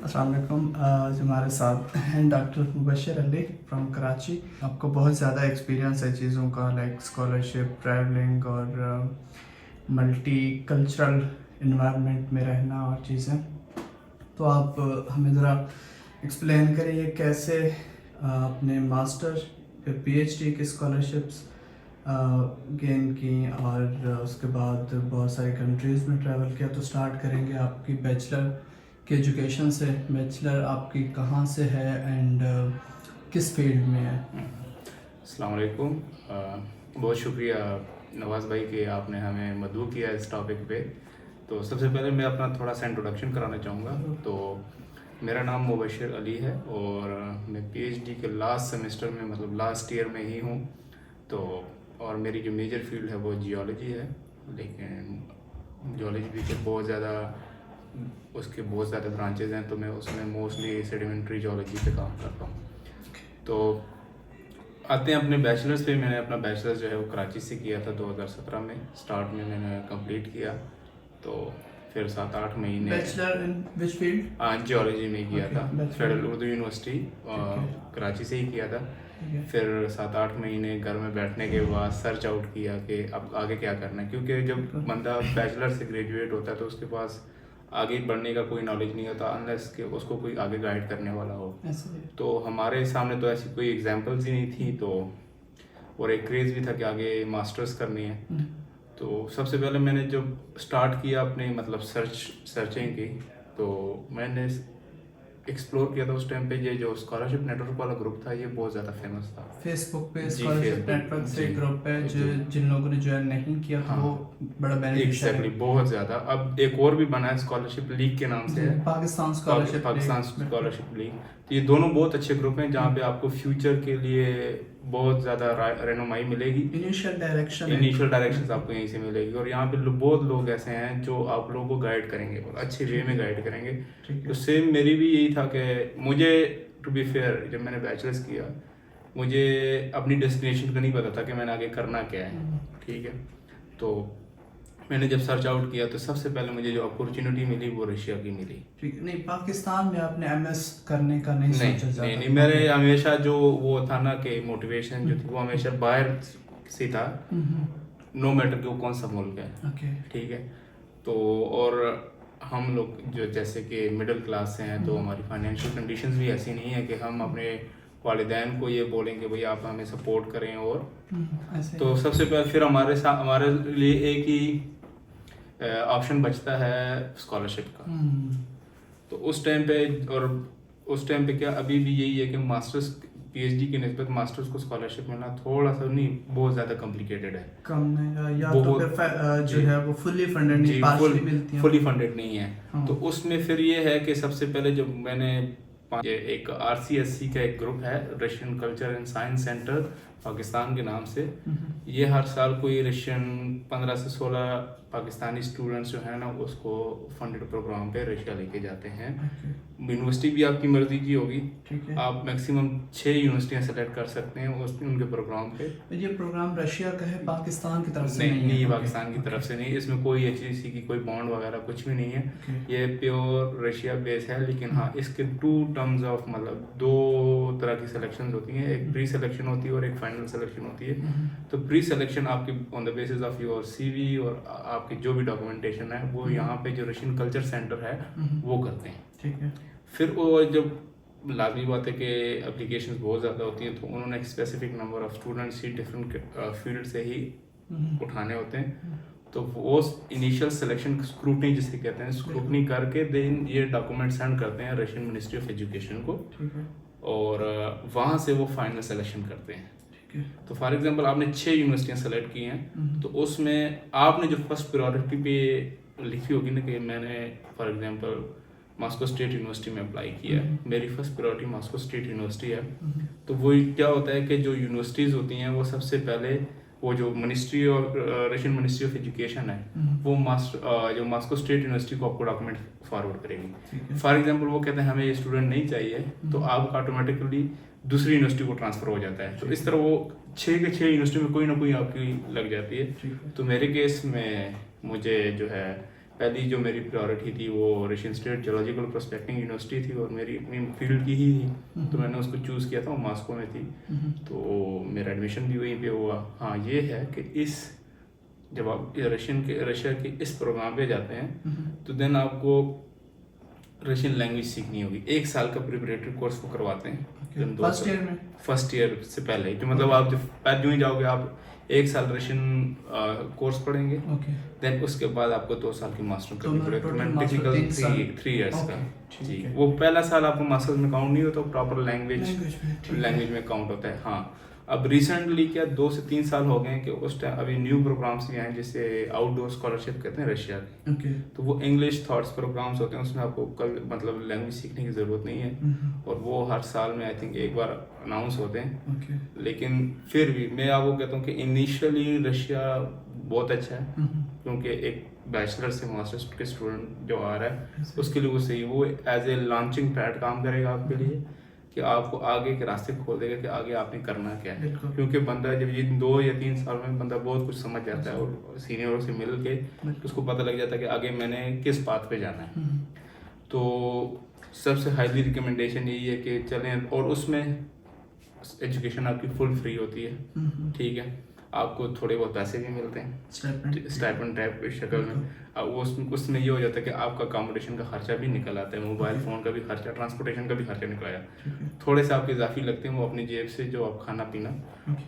अस्सलाम वालेकुम। आज हमारे साथ हैं डॉक्टर मुबशर अली फ्रॉम कराची। आपको बहुत ज़्यादा एक्सपीरियंस है चीज़ों का, लाइक स्कॉलरशिप, ट्रैवलिंग और मल्टी कल्चरल इन्वायरमेंट में रहना और चीज़ें। तो आप हमें ज़रा एक्सप्लेन करिए कैसे अपने मास्टर फिर पीएचडी की स्कॉलरशिप्स गेन की और उसके बाद बहुत सारी कंट्रीज़ में ट्रैवल किया। तो स्टार्ट करेंगे आपकी बैचलर की एजुकेशन से। बैचलर आपकी कहाँ से है एंड किस फील्ड में है? अस्सलाम वालेकुम। बहुत शुक्रिया नवाज़ भाई कि आपने हमें मदऊ किया इस टॉपिक पे। तो सबसे पहले मैं अपना थोड़ा सा इंट्रोडक्शन कराना चाहूँगा। तो मेरा नाम मुबशर अली है और मैं पीएचडी के लास्ट सेमेस्टर में, मतलब लास्ट ईयर में ही हूँ। तो और मेरी जो मेजर फील्ड है वो जियोलॉजी है, लेकिन जियोलॉजी भी के बहुत ज़्यादा उसके बहुत ज़्यादा ब्रांचेज़ हैं। तो मैं उसमें मोस्टली सेडिमेंट्री जियोलॉजी पे काम करता हूँ। तो आते हैं अपने बैचलर्स पे। मैंने अपना बैचलर्स जो है वो कराची से किया था 2017 में। स्टार्ट में मैंने कंप्लीट किया, तो फिर 7-8 महीने bachelor in which field? Geology में किया Okay, था। bachelor। फेडरल उर्दू यूनिवर्सिटी है। कराची से ही किया था। ठीक है। फिर 7-8 महीने घर में बैठने के बाद सर्च आउट किया कि अब आगे क्या करना है, क्योंकि जब बंदा बैचलर से ग्रेजुएट होता है तो उसके पास आगे बढ़ने का कोई नॉलेज नहीं होता अनलेस कि उसको कोई आगे गाइड करने वाला हो। तो हमारे सामने तो ऐसी कोई एग्जांपल्स ही नहीं थी। तो और एक क्रेज़ भी था कि आगे मास्टर्स करनी है। तो सबसे पहले मैंने जब स्टार्ट किया अपने मतलब सर्चिंग की, तो मैंने एक्सप्लोर किया था उस टाइम पे ये जो स्कॉलरशिप नेटवर्क वाला ग्रुप था ये बहुत ज़्यादा फेमस था। फेसबुक पे जी, स्कॉलरशिप Facebook, नेटवर्क से जी, ग्रुप है जो जी। जिन लोगों ने ज्वाइन नहीं किया तो हाँ, वो बड़ा बेनिफिशियल एग्जैक्टली है। बहुत ज़्यादा। अब एक और भी बना है स्कॉलरशिप लीग के नाम से जी, है, Pakistan scholarship Pakistan league. Scholarship league. तो ये दोनों बहुत अच्छे ग्रुप हैं जहाँ पे आपको फ्यूचर के लिए बहुत ज़्यादा रहनुमाई मिलेगी। इनिशियल डायरेक्शन इनिशियल डायरेक्शंस आपको यहीं से मिलेगी और यहाँ पे बहुत लोग ऐसे हैं जो आप लोगों को गाइड करेंगे और अच्छे वे में गाइड करेंगे। तो सेम मेरी भी यही था कि मुझे टू बी फेयर जब मैंने बैचलर्स किया मुझे अपनी डेस्टिनेशन का नहीं पता था कि मैंने आगे करना क्या है। ठीक है, तो मैंने जब सर्च आउट किया तो सबसे पहले मुझे जो अपॉर्चुनिटी मिली वो रशिया की मिली। ठीक नहीं, पाकिस्तान में आपने एमएस करने का नहीं सोचा ज़्यादा? नहीं, मेरे हमेशा जो वो था ना कि मोटिवेशन जो थी वो हमेशा बाहर से था, नो मैटर कि वो कौन सा मुल्क है। ठीक है, तो और हम लोग जो जैसे कि मिडिल क्लास से हैं तो हमारी फाइनेंशियल कंडीशंस भी ऐसी नहीं है कि हम अपने वालिदैन को ये बोलेंगे भाई आप हमें सपोर्ट करें। और तो सबसे पहले फिर हमारे लिए एक ही ऑप्शन बचता है स्कॉलरशिप का। तो उस टाइम पे और उस टाइम पे क्या अभी भी यही है कि मास्टर्स पीएचडी की निस्बत मास्टर्स को स्कॉलरशिप मिलना थोड़ा सा नहीं बहुत ज़्यादा कॉम्प्लिकेटेड है। कम नहीं, या तो फिर जो है वो फुल्ली फंडेड नहीं, पार्शियली मिलती है, फुली फंडेड नहीं है। तो उसमें फिर ये है कि सबसे पहले जब मैंने एक RCSC का एक ग्रुप है, Russian culture and science centre Pakistan के नाम से। ये हर साल कोई रशियन 15 से 16 पाकिस्तानी स्टूडेंट्स जो है ना उसको फंडेड प्रोग्राम पे रशिया लेके जाते हैं। यूनिवर्सिटी भी आपकी मर्जी की होगी, आप मैक्सिमम 6 यूनिवर्सिटियां सेलेक्ट कर सकते हैं उनके प्रोग्राम पे। ये प्रोग्राम रशिया का है, पाकिस्तान की तरफ से नहीं, पाकिस्तान की तरफ से नहीं। इसमें कोई HEC की कोई बॉन्ड वगैरह कुछ भी नहीं है। ये प्योर रशिया बेस है। लेकिन हाँ, इसके 2 टर्म्स ऑफ मतलब 2 तरह की सिलेक्शन होती हैं, एक प्री सिलेक्शन होती है और एक फाइनल सिलेक्शन होती है। तो प्री सिलेक्शन आपकी on the basis of your CV और आपकी जो भी डॉक्यूमेंटेशन है वो यहाँ पे जो रशियन कल्चर सेंटर है वो करते हैं। ठीक है, फिर वो जब लाजमी बात है कि एप्लीकेशंस बहुत ज़्यादा होती हैं तो उन्होंने एक specific number of students he different field से ही उठाने होते हैं। तो वो इनिशियल सिलेक्शन स्क्रूटनी जिसे कहते हैं, स्क्रूटनी करके देन ये डॉक्यूमेंट सेंड करते हैं रशियन मिनिस्ट्री ऑफ एजुकेशन को और वहाँ से वो फाइनल सिलेक्शन करते हैं। तो फॉर एग्जांपल आपने 6 यूनिवर्सिटियाँ सेलेक्ट की हैं, तो उसमें आपने जो फर्स्ट प्रायोरिटी पे लिखी होगी ना कि मैंने for example Moscow state university में अप्लाई किया है, मेरी first priority Moscow state university है। तो वो क्या होता है कि जो यूनिवर्सिटीज़ होती हैं वो सबसे पहले वो जो मिनिस्ट्री और रशियन मिनिस्ट्री ऑफ एजुकेशन है वो जो मॉस्को स्टेट यूनिवर्सिटी को आपको डॉक्यूमेंट फॉरवर्ड करेगी। फॉर एग्जांपल वो कहते हैं हमें ये स्टूडेंट नहीं चाहिए, तो आपका ऑटोमेटिकली दूसरी यूनिवर्सिटी को ट्रांसफ़र हो जाता है। तो इस तरह वो 6 के 6 यूनिवर्सिटी में कोई ना कोई आपकी लग जाती है। तो मेरे केस में मुझे जो है पहली जो मेरी प्रायोरिटी थी वो Russian state geological prospecting university थी और मेरी अपनी फील्ड की ही थी, तो मैंने उसको चूज़ किया था, वो मॉस्को में थी, तो मेरा एडमिशन भी वहीं पे हुआ। हाँ ये है कि जब आप रशिया के इस प्रोग्राम पे जाते हैं तो देन आपको रशियन लैंग्वेज सीखनी होगी। 1 साल का प्रिपरेटरी कोर्स वो करवाते हैं फर्स्ट ईयर से पहले, जो मतलब आप जब यूँ ही जाओगे आप 1 साल रशियन कोर्स पढ़ेंगे, देन उसके बाद आपको 2 साल की मास्टर करनी पड़ेगी, टिपिकल 3 इयर्स का जी। वो पहला साल आपको मास्टर्स में काउंट नहीं होता, प्रॉपर लैंग्वेज में काउंट होता है। हाँ अब रिसेंटली क्या 2 से 3 साल हो गए हैं कि उस टाइम अभी न्यू प्रोग्राम्स भी हैं जिसे आउटडोर स्कॉलरशिप कहते हैं रशिया के, तो वो इंग्लिश थॉट्स प्रोग्राम्स होते हैं, उसमें आपको मतलब लैंग्वेज सीखने की ज़रूरत नहीं है, और वो हर साल में आई थिंक एक बार अनाउंस होते हैं। लेकिन फिर भी मैं आपको कहता हूँ कि इनिशियली रशिया बहुत अच्छा है, क्योंकि एक बैचलर से मास्टर्स के स्टूडेंट जो आ रहा है उसके लिए वो सही, वो एज ए लॉन्चिंग पैड काम करेगा आपके लिए, कि आपको आगे के रास्ते खोल देगा कि आगे आपने करना क्या है। क्योंकि बंदा जब ये 2 या 3 साल में बंदा बहुत कुछ समझ जाता है और सीनियरों से मिल के उसको पता लग जाता है कि आगे मैंने किस पाथ पे जाना है। तो सबसे हाईली रिकमेंडेशन यही है कि चलें, और उसमें एजुकेशन आपकी फुल फ्री होती है, ठीक है, आपको थोड़े बहुत पैसे भी मिलते हैं स्टाइपेंड टाइप की शक्ल में। अब उसमें ये हो जाता है कि आपका अकोमोडेशन का खर्चा भी निकल आता है, मोबाइल फ़ोन का भी खर्चा, ट्रांसपोर्टेशन का भी खर्चा निकल आया, थोड़े से आपके इजाफी लगते हैं वो अपनी जेब से जो आप खाना पीना,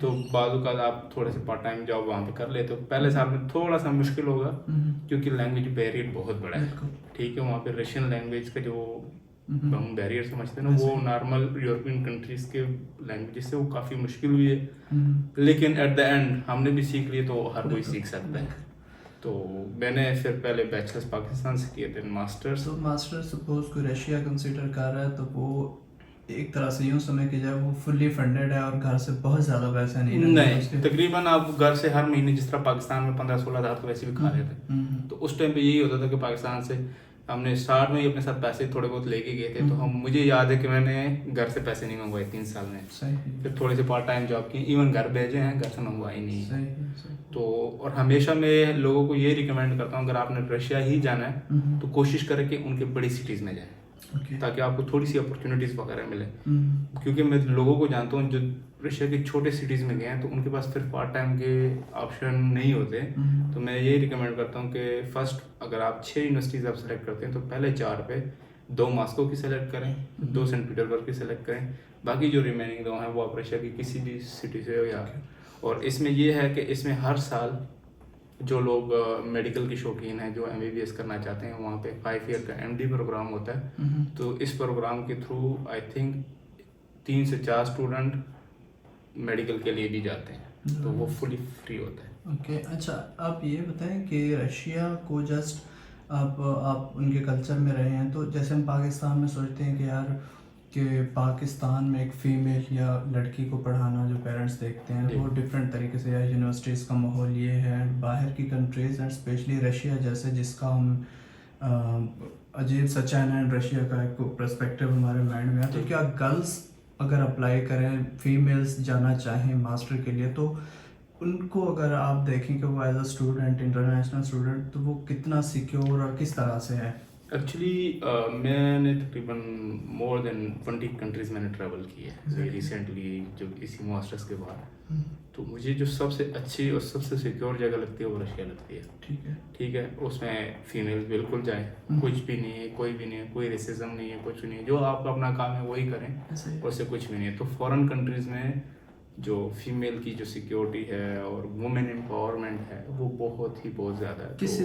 तो बाजू का आप थोड़े से पार्ट टाइम जॉब वहाँ पे कर लेते हो। पहले साल में थोड़ा सा मुश्किल होगा क्योंकि लैंग्वेज बैरियर बहुत बड़ा है, ठीक है, वहाँ पे रशियन लैंग्वेज का जो हम बैरियर समझते हैं ना, वो नॉर्मल यूरोपियन कंट्रीज के लैंग्वेज से वो काफ़ी मुश्किल हुई है, लेकिन एट द एंड हमने भी सीख लिए, तो हर कोई सीख सकता है। तो मैंने फिर पहले बैचलर्स पाकिस्तान से किए थे, मास्टर्स। तो मास्टर सपोज कोई रशिया कंसिडर कर रहा है तो वो एक तरह से यूँ समझ के जाए वो फुल्ली फंडेड है और घर से बहुत ज़्यादा पैसा नहीं, तकरीबन आप घर से हर महीने, जिस तरह पाकिस्तान में 15-16 हज़ार तो वैसे भी खा रहे थे, तो उस टाइम पे यही होता था कि पाकिस्तान से हमने स्टार्ट में ही अपने साथ पैसे थोड़े बहुत लेके गए थे, तो मुझे याद है कि मैंने घर से पैसे नहीं मंगवाए 3 साल में, फिर थोड़े से पार्ट टाइम जॉब की, इवन घर भेजे हैं, घर से मंगवाए नहीं। तो और हमेशा मैं लोगों को ये रिकमेंड करता हूँ, अगर आपने रशिया ही जाना है तो कोशिश करें कि उनके बड़ी सिटीज़ में जाएं, ताकि आपको थोड़ी सी अपॉर्चुनिटीज़ वगैरह मिले। क्योंकि मैं लोगों को जानता हूँ जो रशिया के छोटे सिटीज़ में गए हैं तो उनके पास फिर पार्ट टाइम के ऑप्शन नहीं होते, तो मैं ये रिकमेंड करता हूँ कि फर्स्ट अगर आप 6 यूनिवर्सिटीज़ आप सेलेक्ट करते हैं तो पहले 4 पे 2 मॉस्को की सेलेक्ट करें, 2 सेंट पीटर्सबर्ग की सेलेक्ट करें, बाकी जो रिमेनिंग 2 हैं वो आप रशिया की किसी भी सिटी से हो या। और इसमें ये है कि इसमें हर साल जो लोग मेडिकल के शौकीन हैं, जो MBBS करना चाहते हैं, वहाँ पे 5 ईयर का MD प्रोग्राम होता है, तो इस प्रोग्राम के थ्रू आई थिंक 3 से 4 स्टूडेंट मेडिकल के लिए भी जाते हैं, तो वो फुली फ्री होता है। ओके अच्छा, आप ये बताएं कि रशिया को जस्ट आप उनके कल्चर में रहे हैं, तो जैसे हम पाकिस्तान में सोचते हैं कि यार कि पाकिस्तान में एक फ़ीमेल या लड़की को पढ़ाना जो पेरेंट्स देखते हैं वो डिफरेंट तरीके से, या यूनिवर्सिटीज़ का माहौल ये है, बाहर की कंट्रीज़ एंड स्पेशली रशिया जैसे जिसका हम अजीब सा चाइना एंड रशिया का एक पर्सपेक्टिव हमारे माइंड में है, तो क्या गर्ल्स अगर अप्लाई करें, फीमेल्स जाना चाहें मास्टर के लिए, तो उनको अगर आप देखें कि वो as a student, international student, तो वो कितना सिक्योर और किस तरह से है? एक्चुअली मैंने तकरीबन मोर देन 20 कंट्रीज़ मैंने ट्रैवल की है रिसेंटली, जो इसी मास्टर्स के बाद, तो मुझे जो सबसे अच्छी और सबसे सिक्योर जगह लगती है वो रशिया लगती है। ठीक है, उसमें फीमेल बिल्कुल जाएं, कुछ भी नहीं है, कोई भी नहीं है, कोई रेसिज्म नहीं है, कुछ नहीं है, जो आपका अपना काम है वही करें, उससे कुछ भी नहीं है। तो फॉरेन कंट्रीज़ में जो फीमेल की जो सिक्योरिटी है और वुमेन एम्पावरमेंट है वो बहुत ज़्यादा है किसी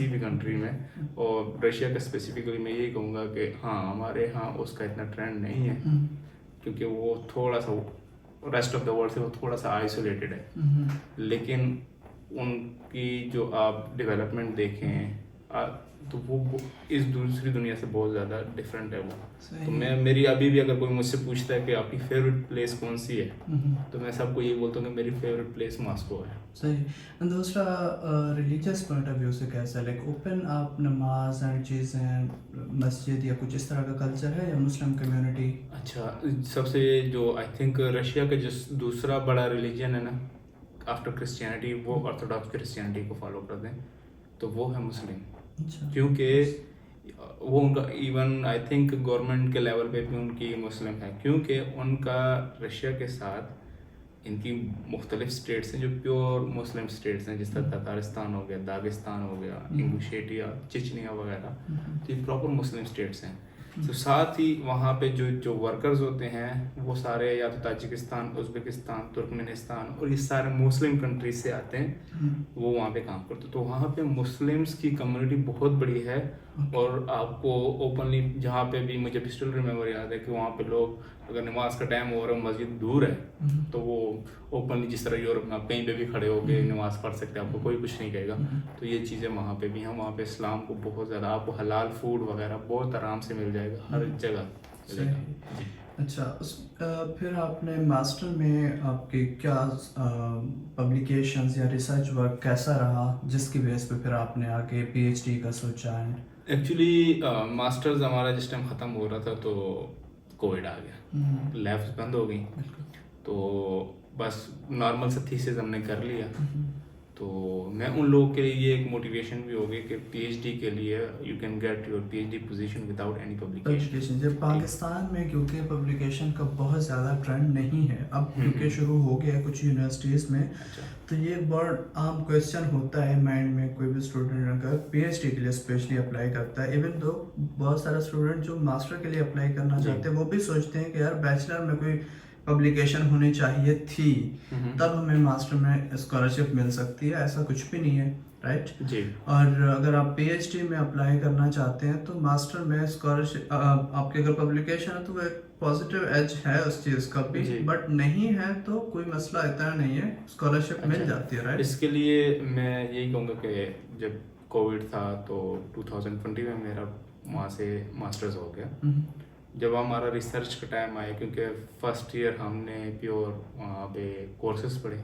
भी कंट्री में। और रशिया का स्पेसिफिकली मैं यही कहूँगा कि हाँ, हमारे यहाँ उसका इतना ट्रेंड नहीं है, क्योंकि वो थोड़ा सा रेस्ट ऑफ द वर्ल्ड से वो थोड़ा सा आइसोलेटेड है, लेकिन उनकी जो आप डेवलपमेंट देखें तो वो इस दूसरी दुनिया से बहुत ज़्यादा डिफरेंट है वो। तो मेरी अभी भी अगर कोई मुझसे पूछता है कि आपकी फेवरेट प्लेस कौन सी है, तो मैं सबको यही बोलता हूँ कि मेरी फेवरेट प्लेस मॉस्को है। सही। दूसरा रिलीजियस पॉइंट ऑफ व्यू से कैसा है, लाइक ओपन आप नमाज एंड चीज़ें, मस्जिद या कुछ इस तरह का कल्चर है, या मुस्लिम कम्युनिटी? अच्छा, सबसे जो आई थिंक रशिया का जो दूसरा बड़ा रिलीजन है ना आफ्टर क्रिश्चियनिटी, वो ऑर्थोडॉक्स क्रिश्चियनिटी को फॉलो करते हैं, तो वो है मुस्लिम। अच्छा। क्योंकि वो उनका इवन आई थिंक गवर्नमेंट के लेवल पे भी उनकी मुस्लिम है, क्योंकि उनका रशिया के साथ इनकी मुख्तलिफ स्टेट्स हैं जो प्योर मुस्लिम स्टेट्स हैं, जिस तरह ततारिस्तान हो गया, दागिस्तान हो गया, इंगुशेटिया, चिचनिया वगैरह, तो ये प्रॉपर मुस्लिम स्टेट्स हैं। तो साथ ही वहाँ पे जो जो वर्कर्स होते हैं वो सारे या तो ताजिकिस्तान, उज़्बेकिस्तान, तुर्कमेनिस्तान और ये सारे मुस्लिम कंट्रीज से आते हैं, वो वहाँ पे काम करते हैं। तो वहाँ पे मुस्लिम्स की कम्युनिटी बहुत बड़ी है। और आपको ओपनली जहाँ पे भी मुझे स्टिल रिमेम्बर याद है कि वहाँ पे लोग अगर नमाज का टाइम हो रहा है, मस्जिद दूर है, तो वो ओपनली जिस तरह यूरोप में आप कहीं पे भी खड़े हो गए नमाज पढ़ सकते हैं, आपको कोई कुछ नहीं कहेगा। तो ये चीज़ें वहाँ पे भी हैं। वहाँ पे इस्लाम को बहुत ज़्यादा, आपको हलाल फूड वगैरह बहुत आराम से मिल जाएगा, हर जगह मिलेगा। जी। अच्छा, फिर आपने मास्टर में आपके क्या पब्लिकेशंस या रिसर्च वर्क कैसा रहा, जिसकी बेस पे फिर आपने आगे पीएचडी का सोचा? एंड एक्चुअली मास्टर्स हमारा जिस टाइम ख़त्म हो रहा था तो कोविड आ गया, लैब्स बंद हो गई, तो बस नॉर्मल सा थीसिस हमने कर लिया। तो मैं उन लोगों के लिए ये एक मोटिवेशन भी हो गई कि पीएचडी के लिए you can get your PhD position without any publication. जब पाकिस्तान में क्योंकि पब्लिकेशन का बहुत ज़्यादा ट्रेंड नहीं है अब, क्योंकि शुरू हो गया है कुछ यूनिवर्सिटीज़ में, तो ये बहुत आम क्वेश्चन होता है माइंड में कोई भी स्टूडेंट अगर पीएचडी के लिए स्पेशली अप्लाई करता है। इवन दो बहुत सारे स्टूडेंट जो मास्टर के लिए अप्लाई करना चाहते हैं वो भी सोचते हैं कि यार बैचलर में कोई पब्लिकेशन होनी चाहिए थी, तब हमें मास्टर में स्कॉलरशिप मिल सकती है। ऐसा कुछ भी नहीं है, राइट जी। और अगर आप पीएचडी में अप्लाई करना चाहते हैं तो मास्टर में स्कॉलरशिप आपके अगर पब्लिकेशन है तो वो एक पॉजिटिव एज है उस चीज़ का भी, बट नहीं है तो कोई मसला इतना नहीं है, स्कॉलरशिप मिल जाती है, राइट। इसके लिए मैं यही कहूँगा कि जब कोविड था तो 2020 में मेरा वहाँ से मास्टर्स हो गया। जब हमारा रिसर्च का टाइम आया, क्योंकि फर्स्ट ईयर हमने प्योर वहाँ पे कोर्सेज पढ़े,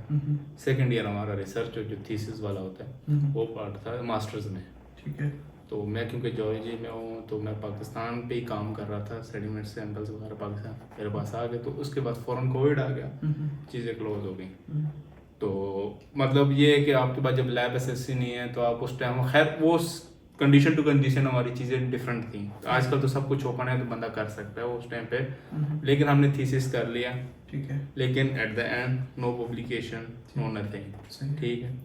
सेकंड ईयर हमारा रिसर्च जो थीसिस वाला होता है वो पार्ट था मास्टर्स में। ठीक है। तो मैं क्योंकि जॉर्जिया में हूँ तो मैं पाकिस्तान पे ही काम कर रहा था, सेडिमेंट सैंपल्स वगैरह पाकिस्तान मेरे पास आ गए, तो उसके बाद फ़ौरन कोविड आ गया, चीज़ें क्लोज हो गई। तो मतलब ये है कि आपके पास जब लैब एसएससी नहीं है तो आप उस टाइम, खैर वो कंडीशन टू कंडीशन हमारी चीज़ें डिफरेंट थी। आजकल तो सब कुछ ओपन है तो बंदा कर सकता है उस टाइम पे, लेकिन हमने थीसिस कर लिया, ठीक है, लेकिन at the end no publication, no nothing, ठीक है।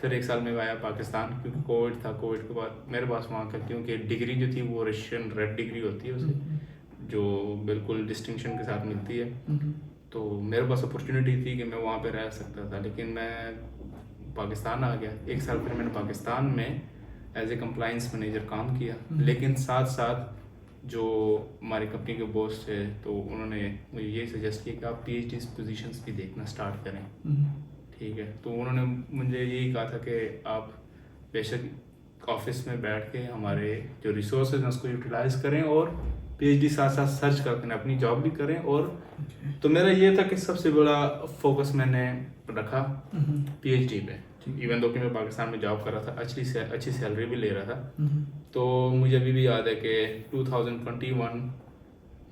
फिर एक साल में आया पाकिस्तान, क्योंकि कोविड था। कोविड के बाद मेरे पास वहाँ का, क्योंकि डिग्री जो थी वो रशियन रेड डिग्री होती है उसे, जो बिल्कुल डिस्टिंक्शन के साथ मिलती है, तो मेरे पास अपॉर्चुनिटी थी कि मैं वहाँ पे रह सकता था, लेकिन मैं पाकिस्तान आ गया। एक साल फिर मैंने पाकिस्तान में एज ए कंप्लाइंस मैनेजर काम किया, लेकिन साथ साथ जो हमारी कंपनी के बॉस थे तो उन्होंने मुझे ये सजेस्ट किया कि आप पीएचडी पोजीशंस भी देखना स्टार्ट करें, ठीक है। तो उन्होंने मुझे यही कहा था कि आप बेशक ऑफिस में बैठ के हमारे जो रिसोर्सेज हैं उसको यूटिलाइज करें और पीएचडी साथ साथ सर्च करते हैं, अपनी जॉब भी करें। और तो मेरा ये था कि सबसे बड़ा फोकस मैंने रखा पीएचडी पे, इवन दो कि मैं पाकिस्तान में जॉब कर रहा था, अच्छी सैलरी भी ले रहा था। तो मुझे अभी भी याद है कि 2021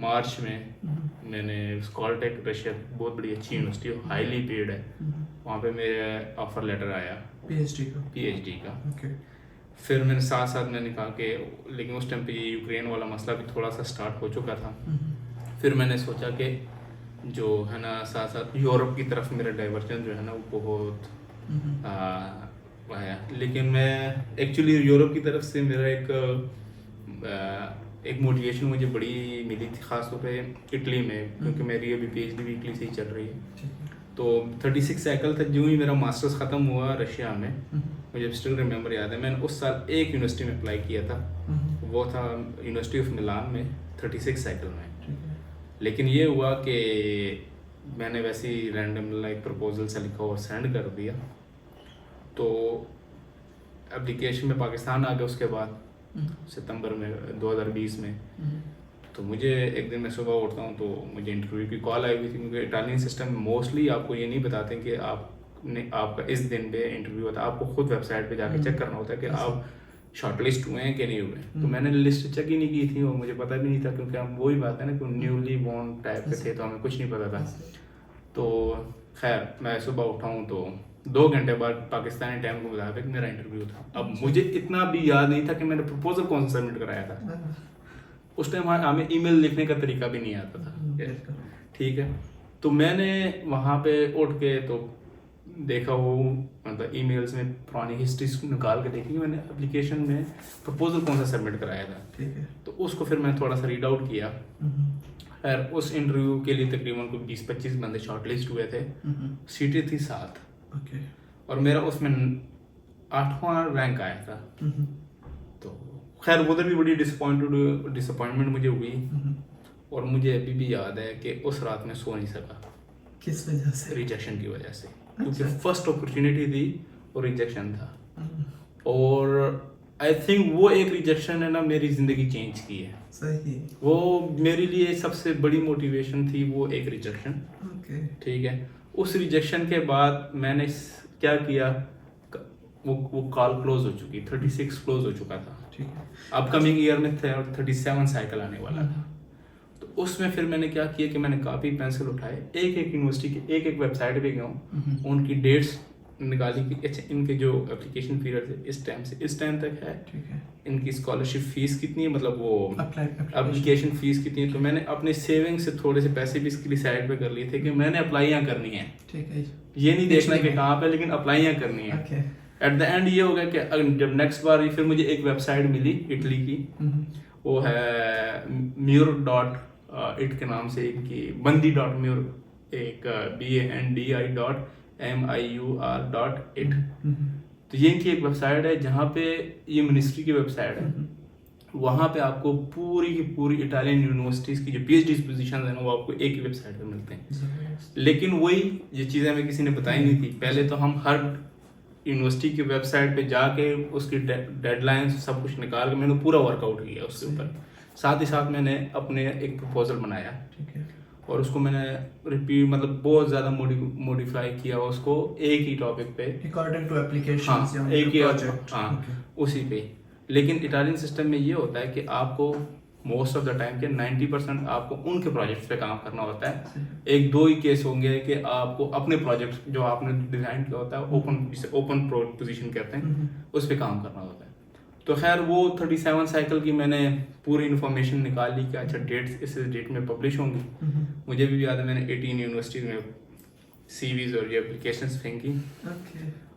मार्च में मैंने स्कॉलटेक, रशिया बहुत बड़ी अच्छी यूनिवर्सिटी, हाईली पेड है, वहाँ पे मेरे ऑफर लेटर आया पीएचडी का। फिर मैंने साथ मैंने कहा कि, लेकिन उस टाइम पे ये यूक्रेन वाला मसला भी थोड़ा सा स्टार्ट हो चुका था। फिर मैंने सोचा कि जो है ना साथ साथ यूरोप की तरफ मेरा डाइवर्जन जो है ना वो बहुत है, लेकिन मैं एक्चुअली यूरोप की तरफ से मेरा एक मोटिवेशन मुझे बड़ी मिली थी, ख़ासतौर पे इटली में, क्योंकि मेरी अभी पीएचडी भी इटली से ही चल रही है। तो 36 साइकिल था, जो ही मेरा मास्टर्स ख़त्म हुआ रशिया में, मुझे स्टिल रिमेंबर याद है, मैंने उस साल एक यूनिवर्सिटी में अप्लाई किया था, वो था यूनिवर्सिटी ऑफ मिलान में 36 साइकिल में। लेकिन ये हुआ कि मैंने वैसे ही रैंडम लाइक प्रपोजल से लिखा और सेंड कर दिया, तो एप्लीकेशन में पाकिस्तान आ गया उसके बाद सितंबर में 2020 में। तो मुझे एक दिन मैं सुबह उठता हूँ तो मुझे इंटरव्यू की कॉल आई हुई थी, क्योंकि इटालियन सिस्टम में मोस्टली आपको ये नहीं बताते कि आपका इस दिन पे इंटरव्यू होता है, आपको खुद वेबसाइट पे जाके चेक करना होता है कि आप शॉर्टलिस्ट हुए हैं कि नहीं हुए। तो मैंने लिस्ट चेक ही नहीं की थी और मुझे पता भी नहीं था, क्योंकि हम वही बात है ना कि न्यूली बॉर्न टाइप के थे, तो हमें कुछ नहीं पता था। तो खैर मैं सुबह उठा हूँ तो 2 घंटे बाद पाकिस्तानी टाइम के मुताबिक मेरा इंटरव्यू था। अब मुझे इतना भी याद नहीं था कि मैंने प्रपोजल कौन सा सबमिट कराया था। उस टाइम हमें ईमेल लिखने का तरीका भी नहीं आता था, ठीक है। तो मैंने वहाँ पे उठ के तो देखा, वो मतलब ईमेल्स में पुरानी हिस्ट्रीज निकाल के देखी कि मैंने एप्लीकेशन में प्रपोजल कौन सा सबमिट कराया था, ठीक है। तो उसको फिर मैंने थोड़ा सा रीड आउट किया। खैर उस इंटरव्यू के लिए तकरीबन कोई 20-25 बंदे शॉर्टलिस्ट हुए थे, सीटें थी 7, ओके। और मेरा उसमें 8वां रैंक आया था। तो खैर उधर भी बड़ी डिसअपॉइंटमेंट मुझे हुई, और मुझे अभी भी याद है कि उस रात में सो नहीं सका। किस वजह से? रिजेक्शन की वजह से, क्योंकि फर्स्ट अपॉर्चुनिटी थी और रिजेक्शन था। और आई थिंक वो एक रिजेक्शन है ना मेरी ज़िंदगी चेंज की है। सही। वो मेरे लिए सबसे बड़ी मोटिवेशन थी, वो एक रिजेक्शन, ओके। ठीक है। उस रिजेक्शन के बाद मैंने क्या किया, वो कॉल क्लोज हो चुकी, 36 क्लोज हो चुका था, ठीक है। अपकमिंग ईयर में 37 साइकिल आने वाला था। तो उसमें फिर मैंने क्या किया कि मैंने कापी पेंसिल उठाए, एक एक यूनिवर्सिटी के एक एक वेबसाइट पे गया, उनकी डेट्स निकाली कि अच्छा इनके जो एप्लीकेशन पीरियड है इस टाइम से इस टाइम तक है, ठीक है। इनकी स्कॉलरशिप फीस कितनी है, मतलब वो एप्लीकेशन एप्लीकेशन फीस कितनी है। तो मैंने अपने सेविंग से थोड़े से पैसे भी इसके लिए साइड पे कर लिए थे कि मैंने अप्लाइयाँ करनी है, ठीक है। ये नहीं देखना कि कहाँ पे, लेकिन अप्लाइयाँ करनी है। ओके। एट द एंड ये हो गया कि जब नेक्स्ट बार फिर मुझे एक वेबसाइट मिली इटली की, वो है म्यूर.इट के नाम से, इनकी बंदी.म्यूर, एक BANDI.MIUR.it। तो ये इनकी एक वेबसाइट है जहाँ पे, ये मिनिस्ट्री की वेबसाइट है, वहाँ पे आपको पूरी की पूरी इटालियन यूनिवर्सिटीज़ की जो PhD पोजीशन है ना, वो आपको एक ही वेबसाइट पे मिलते हैं। लेकिन वही ये चीज़ें हमें किसी ने बताई नहीं थी। पहले तो हम हर यूनिवर्सिटी की वेबसाइट पे जाके उसकी डेडलाइंस सब कुछ निकाल के मैंने पूरा वर्कआउट किया उसके ऊपर। साथ ही साथ मैंने अपने एक प्रपोजल बनाया, ठीक है। और उसको मैंने रिपीट मतलब बहुत ज़्यादा मॉडिफाई किया उसको, एक ही टॉपिक पे, अकॉर्डिंग टू एप्लीकेशन, हाँ एक ही प्रोजेक्ट, हाँ उसी पे। लेकिन इटालियन सिस्टम में ये होता है कि आपको मोस्ट ऑफ द टाइम के 90% आपको उनके प्रोजेक्ट्स पे काम करना होता है। एक दो ही केस होंगे कि आपको अपने प्रोजेक्ट जो आपने डिजाइन किया होता है, जिसे ओपन पोजीशन कहते हैं, उस पे काम करना होता है। तो खैर वो 37 साइकिल की मैंने पूरी इन्फॉर्मेशन निकाल ली कि अच्छा डेट्स इस डेट में पब्लिश होंगी। मुझे भी याद है मैंने 18 यूनिवर्सिटीज़ में CVs और ये एप्लीकेशंस फेंकी।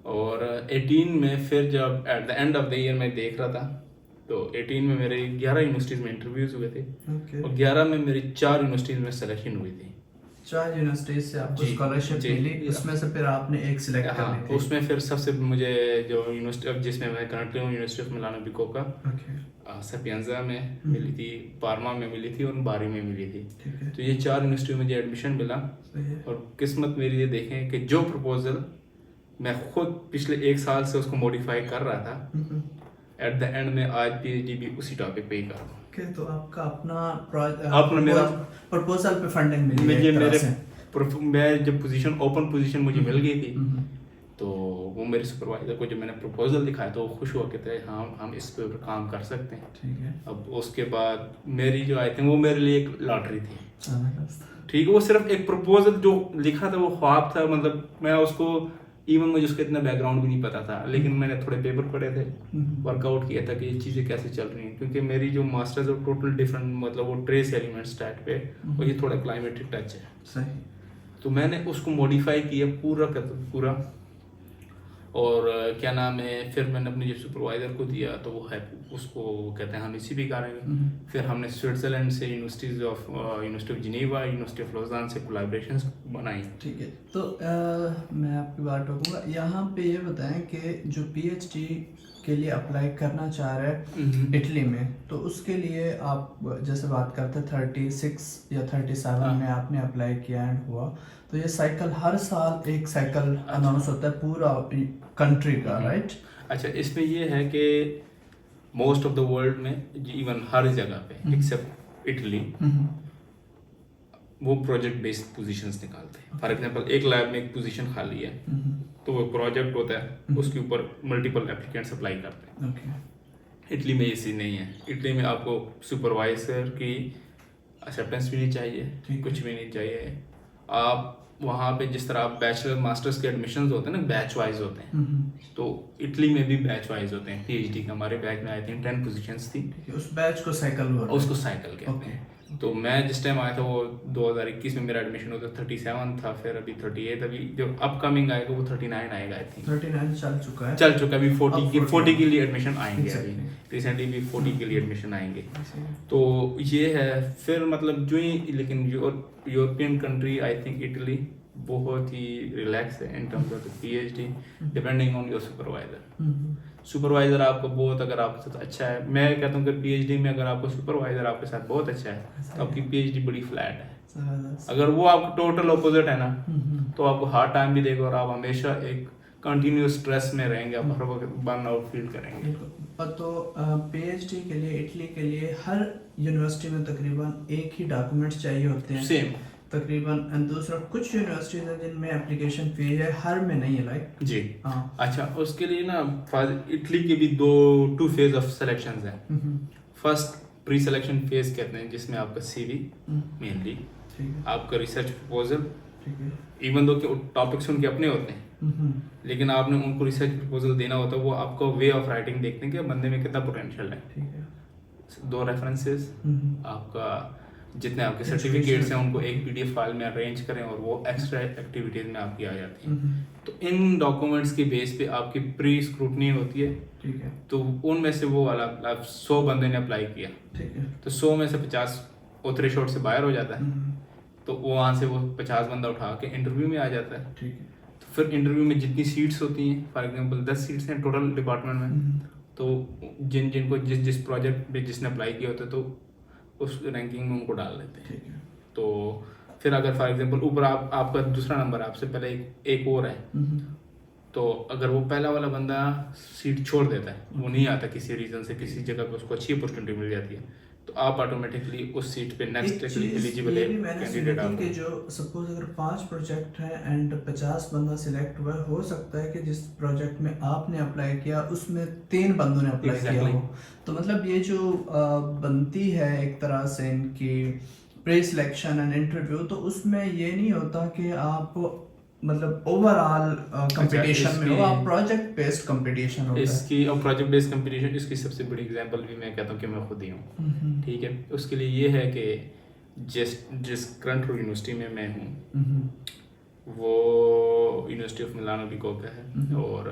और 18 में फिर जब eight the end of the year मैं देख रहा था, तो 18 में मेरे 11 यूनिवर्सिटीज़ में इंटरव्यूज़ हुए थे, और 11 में मेरी 4 यूनिवर्सिटीज़ में सिलेक्शन हुई थी। 4 यूनिवर्सिटीज से आपको स्कॉलरशिप मिली, उसमें से फिर आपने एक सिलेक्ट करनी थी। उसमें फिर सबसे मुझे जो यूनिवर्सिटी जिसमें मैं करंटली हूँ, यूनिवर्सिटी ऑफ मिलानो बिकोका, सपिएंजा में मिली थी, पार्मा में मिली थी, और बारी में मिली थी। तो ये 4 यूनिवर्सिटी में मुझे एडमिशन मिला। और किस्मत मेरी ये देखें कि जो प्रपोजल मैं खुद पिछले 1 साल से उसको मॉडिफाई कर रहा था, एट द एंड में आज PhD भी उसी टॉपिक पे ही कर रहा हूँ। तो आपका अपना मेरा प्रपोजल पे फंडिंग मिली मुझे मैं जब ओपन पोजीशन मुझे मिल गई थी, तो वो मेरे सुपरवाइजर को जब मैंने प्रपोजल दिखाया तो वो खुश हुआ, कहते हैं हाँ हम इस पे काम कर सकते हैं। ठीक है। अब उसके बाद मेरी जो आई थिंक वो मेरे लिए एक लॉटरी थी, ठीक है। वो सिर्फ एक प्रपोजल जो लिखा था वो ख्वाब था, मतलब मैं उसको इवन मुझे उसका इतना बैकग्राउंड भी नहीं पता था, लेकिन मैंने थोड़े पेपर पढ़े थे, वर्कआउट किया था कि ये चीज़ें कैसे चल रही हैं, क्योंकि मेरी जो मास्टर्स है टोटल डिफरेंट, मतलब वो ट्रेस एलिमेंट्स टाइप पे, और ये थोड़ा क्लाइमेटिक टच है। सही। तो मैंने उसको मॉडिफाई किया पूरा, और क्या नाम है, फिर मैंने अपने जो सुपरवाइज़र को दिया, तो वो है उसको कहते हैं हम इसी भी करेंगे। फिर हमने स्विट्ज़रलैंड से university of Geneva, university of Lausanne से कोलैबोरेशंस बनाई। ठीक है। तो मैं आपकी बात रोकूंगा यहाँ पे, ये बताएं कि जो PhD के लिए अप्लाई करना चाह रहे हैं इटली में, तो उसके लिए आप जैसे बात करते 36 या 37 में आपने अप्लाई किया एंड हुआ, तो ये साइकिल हर साल एक साइकिल अनाउंस होता है पूरा कंट्री का, राइट? अच्छा, इसमें ये है कि मोस्ट ऑफ द वर्ल्ड में इवन हर जगह पे एक्सेप्ट इटली वो प्रोजेक्ट बेस्ड पोजीशंस निकालते हैं। फॉर एग्जांपल एक लैब में एक पोजीशन खाली है, तो वो प्रोजेक्ट होता है, उसके ऊपर मल्टीपल एप्लीकेंट्स अप्लाई करते हैं। इटली में ऐसी नहीं है। इटली में आपको सुपरवाइजर की एक्सेप्टेंस भी नहीं चाहिए, कुछ भी नहीं चाहिए, आप वहाँ पे जिस तरह आप बैचलर मास्टर्स के एडमिशन्स होते हैं ना, बैच वाइज होते हैं, तो इटली में भी बैच वाइज होते हैं। पीएचडी के हमारे बैच में आई थिंक 10 पोजीशंस थी। उस बैच को साइकिल बोलते हैं। उसको साइकिल कहते हैं। तो मैं जिस टाइम आया था वो 2021 में मेरा एडमिशन होता 37 था, फिर अभी 38, अभी जो अपकमिंग आएगा वो 39 आएगा आई थिंक। 39 चल चुका है, अभी 40 के लिए एडमिशन आएंगे। Exactly. अभी रिसेंटली भी 40 के लिए एडमिशन आएंगे। तो ये है फिर मतलब जो ही, लेकिन European country I think Italy बहुत ही रिलैक्स है in terms of PhD, depending on your supervisor आपको बहुत, अगर आपके साथ अच्छा है, मैं कहता हूँ कि पीएचडी में अगर आपको सुपरवाइजर आपके साथ बहुत अच्छा है तो आपकी पीएचडी बड़ी फ्लैट है। अगर वो आपको टोटल ऑपोजिट है ना, तो आपको हार्ड टाइम भी देगा और आप हमेशा एक कंटिन्यूस स्ट्रेस में रहेंगे, आप हर वक्त बर्न आउट फील करेंगे। तो पीएचडी के लिए इटली के लिए हर यूनिवर्सिटी में तकरीबन एक ही डॉक्यूमेंट्स चाहिए होते हैं सेम तकरीबन, एंड दूसरा कुछ यूनिवर्सिटीज हैं जिनमें एप्लीकेशन फी है, हर में नहीं है लाइक जी। हाँ। अच्छा, उसके लिए ना इटली के भी टू फेज ऑफ सिलेक्शंस हैं। फर्स्ट प्री सिलेक्शन फेज कहते हैं, जिसमें आपका सीवी मेनली, आपका रिसर्च प्रपोजल, इवन दो के टॉपिक्स उनके अपने होते हैं, लेकिन आपने उनको रिसर्च प्रपोजल देना होता है, वो आपका वे ऑफ राइटिंग देखते हैं कि बंदे में कितना पोटेंशियल है। 2 रेफरेंसेस, आपका जितने आपके सर्टिफिकेट्स हैं उनको एक पीडीएफ फाइल में अरेंज करें और वो एक्स्ट्रा एक्टिविटीज में आपकी आ जाती हैं। तो इन डॉक्यूमेंट्स के बेस पे आपकी प्री स्क्रूटनी होती है, ठीक है। तो उनमें से वो वाला 100 बंदे ने अप्लाई किया, ठीक है, तो 100 में से 50 वो थ्रेशोल्ड से बाहर हो जाता है, तो वो वहाँ से वो 50 बंदा उठा के इंटरव्यू में आ जाता है, ठीक है। तो फिर इंटरव्यू में जितनी सीट्स होती हैं, फॉर एग्जाम्पल 10 सीट्स हैं टोटल डिपार्टमेंट में, तो जिनको जिस प्रोजेक्ट पे जिसने अप्लाई किया होता है तो उस रैंकिंग में उनको डाल देते हैं, ठीक है। तो फिर अगर फॉर एग्जांपल ऊपर आपका दूसरा नंबर आपसे पहले एक और है, तो अगर वो पहला वाला बंदा सीट छोड़ देता है, वो नहीं आता किसी रीजन से, किसी जगह पे उसको अच्छी अपॉर्चुनिटी मिल जाती है, तो आप ऑटोमेटिकली उस सीट पे नेक्स्ट के लिए एलिजिबल है कैंडिडेट आप। कि जो सपोज अगर 5 प्रोजेक्ट है एंड 50 बंदा सिलेक्ट हुआ, हो सकता है कि जिस प्रोजेक्ट में आपने अप्लाई किया उसमें 3 बंदों ने अप्लाई किया हो, तो मतलब ये जो बनती है एक तरह से इनकी प्री सिलेक्शन एंड इंटरव्यू, तो उसमें ये नहीं होता कि आप मतलब ओवरऑल कंपटीशन में हो, आप प्रोजेक्ट बेस्ड कंपटीशन होता है इसकी, और प्रोजेक्ट बेस्ड कंपटीशन इसकी सबसे बड़ी एग्जांपल भी मैं कहता हूँ कि मैं खुद ही हूँ, ठीक है। उसके लिए ये है कि जिस करंट यूनिवर्सिटी में मैं हूँ वो यूनिवर्सिटी ऑफ मिलानो बिको का है, और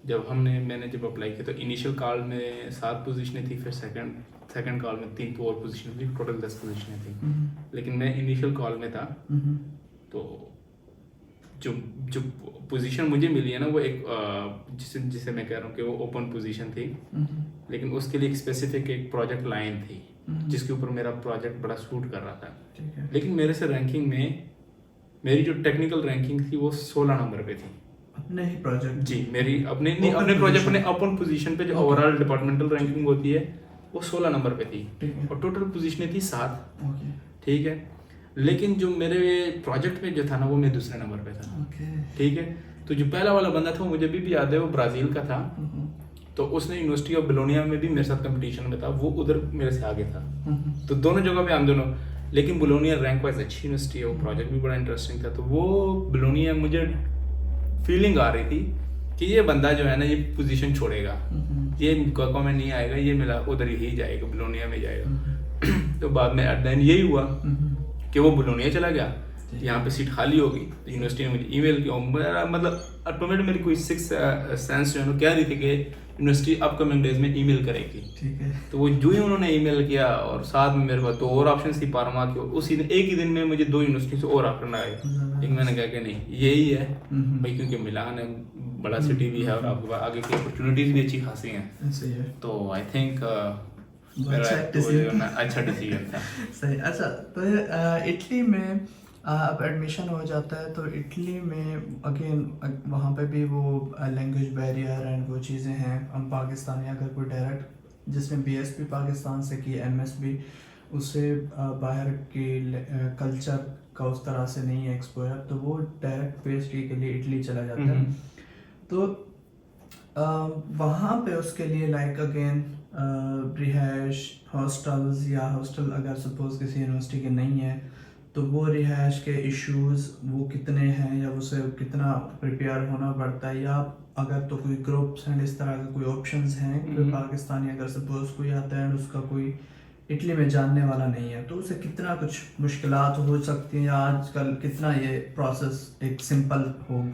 जब मैंने जब अप्लाई किया तो इनिशियल कॉल में 7 पोजीशनें थी, फिर सेकंड कॉल में 3 और पोजीशन थी, टोटल 10 पोजीशनें थी, लेकिन मैं इनिशियल कॉल में था, तो जो पोजीशन मुझे मिली है ना वो एक जिसे मैं कह रहा हूँ कि वो ओपन पोजीशन थी, लेकिन उसके लिए एक स्पेसिफिक एक प्रोजेक्ट लाइन थी जिसके ऊपर मेरा प्रोजेक्ट बड़ा सूट कर रहा था, लेकिन मेरे से रैंकिंग में मेरी जो टेक्निकल रैंकिंग थी वो 16 नंबर पे थी। अपने ही प्रोजेक्ट जी, मेरी अपने प्रोजेक्ट अपने ओपन पोजीशन पे जो ओवरऑल डिपार्टमेंटल रैंकिंग होती है वो 16 नंबर पे थी, और टोटल पोजीशनें थी 7, ठीक है। लेकिन जो मेरे प्रोजेक्ट में जो था ना वो मैं दूसरे नंबर पे था, ठीक है। तो जो पहला वाला बंदा था मुझे भी याद है, वो ब्राजील का था, तो उसने यूनिवर्सिटी ऑफ बोलोनिया में भी मेरे साथ कंपटीशन में था, वो उधर मेरे से आगे था, तो दोनों जगह पे हम दोनों, लेकिन बोलोनिया रैंक वाइज अच्छी यूनिवर्सिटी है, वो प्रोजेक्ट भी बड़ा इंटरेस्टिंग था, तो वो बोलोनिया मुझे फीलिंग आ रही थी कि ये बंदा जो है ना ये पोजीशन छोड़ेगा, ये कोको में नहीं आएगा, ये मिला उधर ही जाएगा, बोलोनिया में जाएगा। तो बाद में एट द एंड यही हुआ कि वो बोलोनिया चला गया, यहाँ पे सीट खाली होगी, तो यूनिवर्सिटी ने मुझे ईमेल किया, मेरा मतलब ऑटोमेटिक मेरी कोई 6 सेंस जो है ना कह रही थी कि यूनिवर्सिटी अपकमिंग डेज में ईमेल करेगी, ठीक है। तो वो जो ही उन्होंने ईमेल किया, और साथ में मेरे पास 2 और ऑप्शन थी पारमा के, उसी दिन एक ही दिन में मुझे 2 यूनिवर्सिटी से और ऑप्शन आए, लेकिन मैंने कहा कि नहीं यही है भाई, क्योंकि मिलान है, बड़ा सिटी भी है और आपके पास आगे की अपॉर्चुनिटीज भी अच्छी खासी हैं, तो आई थिंक अच्छा डिसीजन था। सही। अच्छा, तो इटली में अब एडमिशन हो जाता है, तो इटली में अगेन वहाँ पे भी वो लैंग्वेज बैरियर एंड वो चीज़ें हैं। हम पाकिस्तानी अगर कोई डायरेक्ट जिसने बीएसपी पाकिस्तान से की, एमएसबी, उससे बाहर के कल्चर का उस तरह से नहीं है एक्सपोजर, तो वो डायरेक्ट पीएचडी के लिए इटली चला जाता है। तो वहाँ पे उसके लिए लाइक अगेन रिहाइश हॉस्टल्स, या हॉस्टल अगर सपोज किसी यूनिवर्सिटी के नहीं है तो वो रिहाइश के इश्यूज वो कितने हैं, या उसे कितना प्रिपेयर होना पड़ता है, या अगर तो कोई ग्रुप्स एंड इस तरह के कोई ऑप्शंस हैं कोई पाकिस्तानी अगर सपोज कोई आता है और उसका कोई इटली में जानने वाला नहीं है, तो उसे कितना कुछ मुश्किलात हो सकती हैं, या आजकल कितना ये प्रोसेस एक सिंपल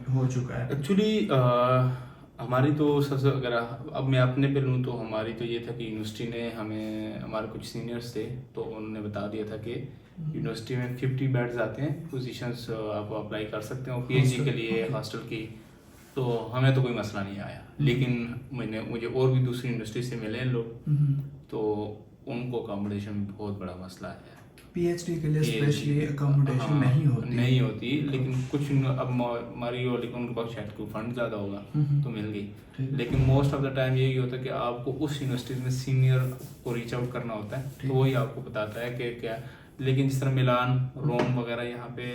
हो चुका है? एक्चुअली हमारी तो सबसे, अगर अब मैं अपने पे लूँ तो हमारी तो ये था कि यूनिवर्सिटी ने हमें, हमारे कुछ सीनियर्स थे तो उन्होंने बता दिया था कि यूनिवर्सिटी में 50 बेड्स आते हैं, पोजीशंस आप अप्लाई कर सकते हो पीएचडी के लिए हॉस्टल की। तो हमें तो कोई मसला नहीं आया, लेकिन मुझे और भी दूसरी यूनिवर्सिटी से मिले लोग, तो उनको अकोमोडेशन बहुत बड़ा मसला है। पीएचडी के लिए स्पेशली अकोमोडेशन नहीं होती लेकिन कुछ अब हमारी और लेकिन उनके पास शायद कोई फंड ज़्यादा होगा तो मिल गई। लेकिन मोस्ट ऑफ द टाइम यही होता है कि आपको उस यूनिवर्सिटी में सीनियर को रीच आउट करना होता है, तो वही आपको बताता है कि क्या। लेकिन जिस तरह मिलान, रोम वगैरह, यहाँ पे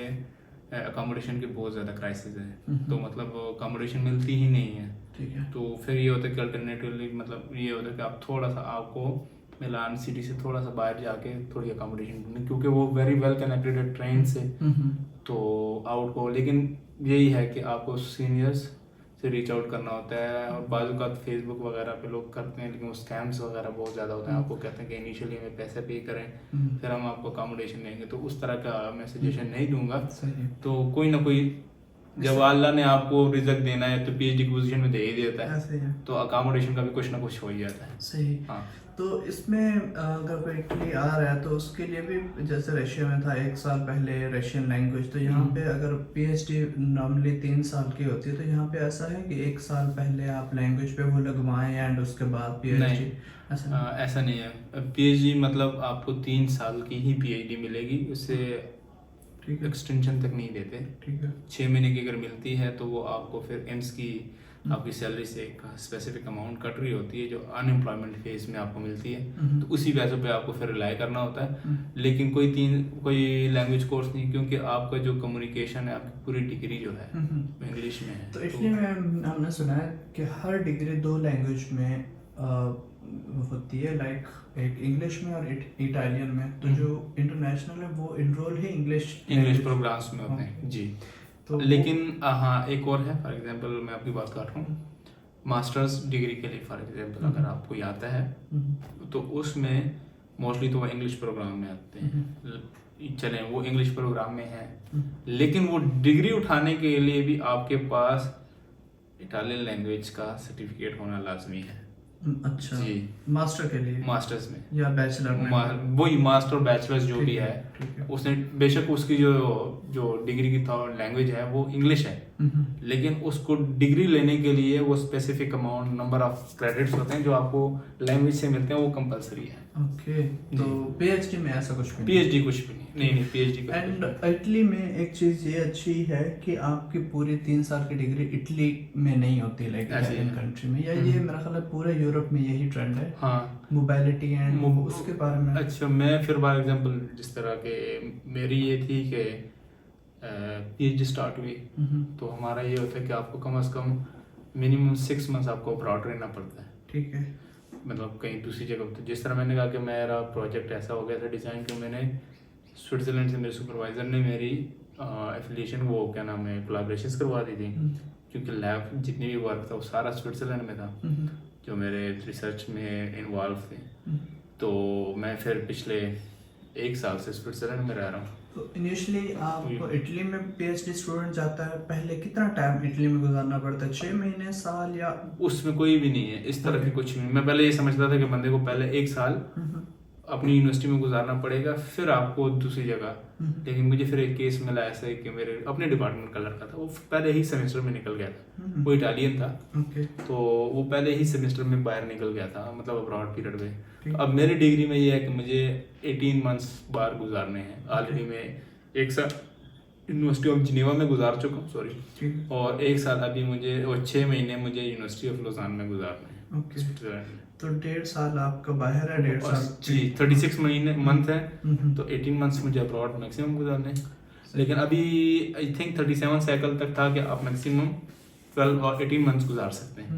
अकोमोडेशन के बहुत ज़्यादा क्राइसिस है, तो मतलब अकोमोडेशन मिलती ही नहीं है। ठीक है। तो फिर ये होता है कि अल्टरनेटिवली मतलब ये होता है कि आप थोड़ा सा, आपको मिलान सिटी से थोड़ा सा बाहर जाके थोड़ी अकोमोडेशन ढूंढनी, क्योंकि वो वेरी वेल कनेक्टेड है ट्रेन से, तो आउट को। लेकिन यही है कि आपको सीनियर्स से रीच आउट करना होता है, और बाजू का फेसबुक वगैरह पे लोग करते हैं, लेकिन वो स्कैम्स वगैरह बहुत ज़्यादा होते हैं। आपको कहते हैं कि इनिशियली हमें पैसे पे करें, फिर हम आपको अकोमोडेशन देंगे, तो उस तरह का मैं सजेशन नहीं दूंगा। तो कोई ना कोई, जब अल्लाह ने आपको रिजल्ट देना है तो पीएचडी की पोजीशन में दे ही देता है, तो अकोमोडेशन का भी कुछ ना कुछ हो ही जाता है। सही। हाँ। तो इसमें अगर कोई इटली आ रहा है तो उसके लिए भी, जैसे रशिया में था 1 साल पहले रशियन लैंग्वेज, तो यहाँ पे अगर पीएचडी नॉर्मली 3 साल की होती है, तो यहाँ पे ऐसा है कि 1 साल पहले आप लैंग्वेज पे वो लगवाएं एंड उसके बाद पीएचडी? ऐसा नहीं है। पीएचडी मतलब आपको 3 साल की ही पीएचडी मिलेगी, उससे एक्सटेंशन तक नहीं देते। ठीक है। 6 महीने की अगर मिलती है तो वो आपको फिर एम्स की आपकी सैलरी से एक स्पेसिफिक अमाउंट कट रही होती है, जो अनएम्प्लॉयमेंट फेज में आपको मिलती है, तो उसी वजह पे आपको फिर रिलाई करना होता है। लेकिन कोई लैंग्वेज कोर्स नहीं, क्योंकि आपका जो कम्युनिकेशन है, आपकी पूरी डिग्री जो है वो इंग्लिश में है। तो इसलिए हमने सुना है कि हर डिग्री 2 लैंग्वेज में होती है, लाइक एक इंग्लिश में और इटालियन में। तो जो इंटरनेशनल है वो इनरोल ही इंग्लिश प्रोग्राम्स में होते हैं जी। तो लेकिन हाँ, एक और है, फॉर एग्जांपल मैं आपकी बात कर रहा हूँ, मास्टर्स डिग्री के लिए फॉर एग्जांपल अगर आपको आता है तो उसमें मोस्टली तो वो इंग्लिश प्रोग्राम में आते हैं। चलें वो इंग्लिश प्रोग्राम में है, लेकिन वो डिग्री उठाने के लिए भी आपके पास इटालियन लैंग्वेज का सर्टिफिकेट होना लाजमी है। अच्छा जी। मास्टर के लिए? मास्टर्स में या बैचलर में? वही मास्टर बैचलर्स जो भी है, उसने बेशक उसकी जो डिग्री की लैंग्वेज है वो इंग्लिश है, लेकिन उसको डिग्री लेने के लिए वो specific amount number of credits होते हैं जो आपको लैंग्वेज से मिलते हैं, वो कंपलसरी है। ओके। तो पीएचडी में ऐसा कुछ भी? पीएचडी कुछ भी नहीं पीएचडी। एंड इटली में एक चीज ये अच्छी है कि आपकी पूरी 3 साल की डिग्री इटली में नहीं होती, लाइक इटालियन कंट्री में, या ये मेरा ख्याल है पूरे यूरोप में यही ट्रेंड है। हाँ, मोबिलिटी एंड उसके बारे में। अच्छा, मैं फिर बार एग्जांपल जिस तरह के मेरी ये थी कि पीएचडी स्टार्ट हुई, तो हमारा ये होता है कि आपको कम से कम मिनिमम 6 मंथ्स आपको अब्रॉड रहना पड़ता है। ठीक है। मतलब कहीं दूसरी जगह। तो जिस तरह मैंने कहा कि मेरा प्रोजेक्ट ऐसा हो गया था डिज़ाइन कि मैंने स्विट्ज़रलैंड से, मेरे सुपरवाइज़र ने मेरी एफिलिएशन, वो क्या नाम है, कोलैबोरेशंस करवा दी थी, क्योंकि लैब जितनी भी वर्क था वो सारा स्विट्ज़रलैंड में था, जो मेरे रिसर्च में इन्वॉल्व थे। तो मैं फिर पिछले 1 साल से स्विट्ज़रलैंड में रह रहा हूँ। तो इनिशियली आप इटली में पीएचडी स्टूडेंट जाता है, पहले कितना टाइम इटली में गुजारना पड़ता है? 6 महीने, साल, या उसमें कोई भी नहीं है इस तरह की कुछ नहीं। मैं पहले ये समझता था कि बंदे को पहले 1 साल अपनी यूनिवर्सिटी में गुजारना पड़ेगा, फिर आपको दूसरी जगह। लेकिन मुझे फिर एक केस मिला ऐसा कि मेरे अपने डिपार्टमेंट का लड़का था, वो पहले ही सेमेस्टर में निकल गया था, वो इटालियन था, तो वो पहले ही सेमेस्टर में बाहर निकल गया था, मतलब अब्रॉड पीरियड में। तो अब मेरी डिग्री में ये है कि मुझे 18 मंथ्स बाहर गुजारने हैं। ऑलरेडी मैं 1 साल यूनिवर्सिटी ऑफ जिनेवा में गुजार चुका हूँ, सॉरी, और 1 साल अभी मुझे, और 6 महीने मुझे यूनिवर्सिटी ऑफ लोजान में गुजारने हैं। तो 1.5 साल आपका बाहर है? 1.5 साल जी। 36 मंथ है, तो 18 मंथ्स मुझे अब्रॉड मैक्सिमम गुजारने हैं। लेकिन अभी आई थिंक 37 साइकिल तक था कि आप मैक्सिमम 12 और 18 मंथ्स गुजार सकते हैं।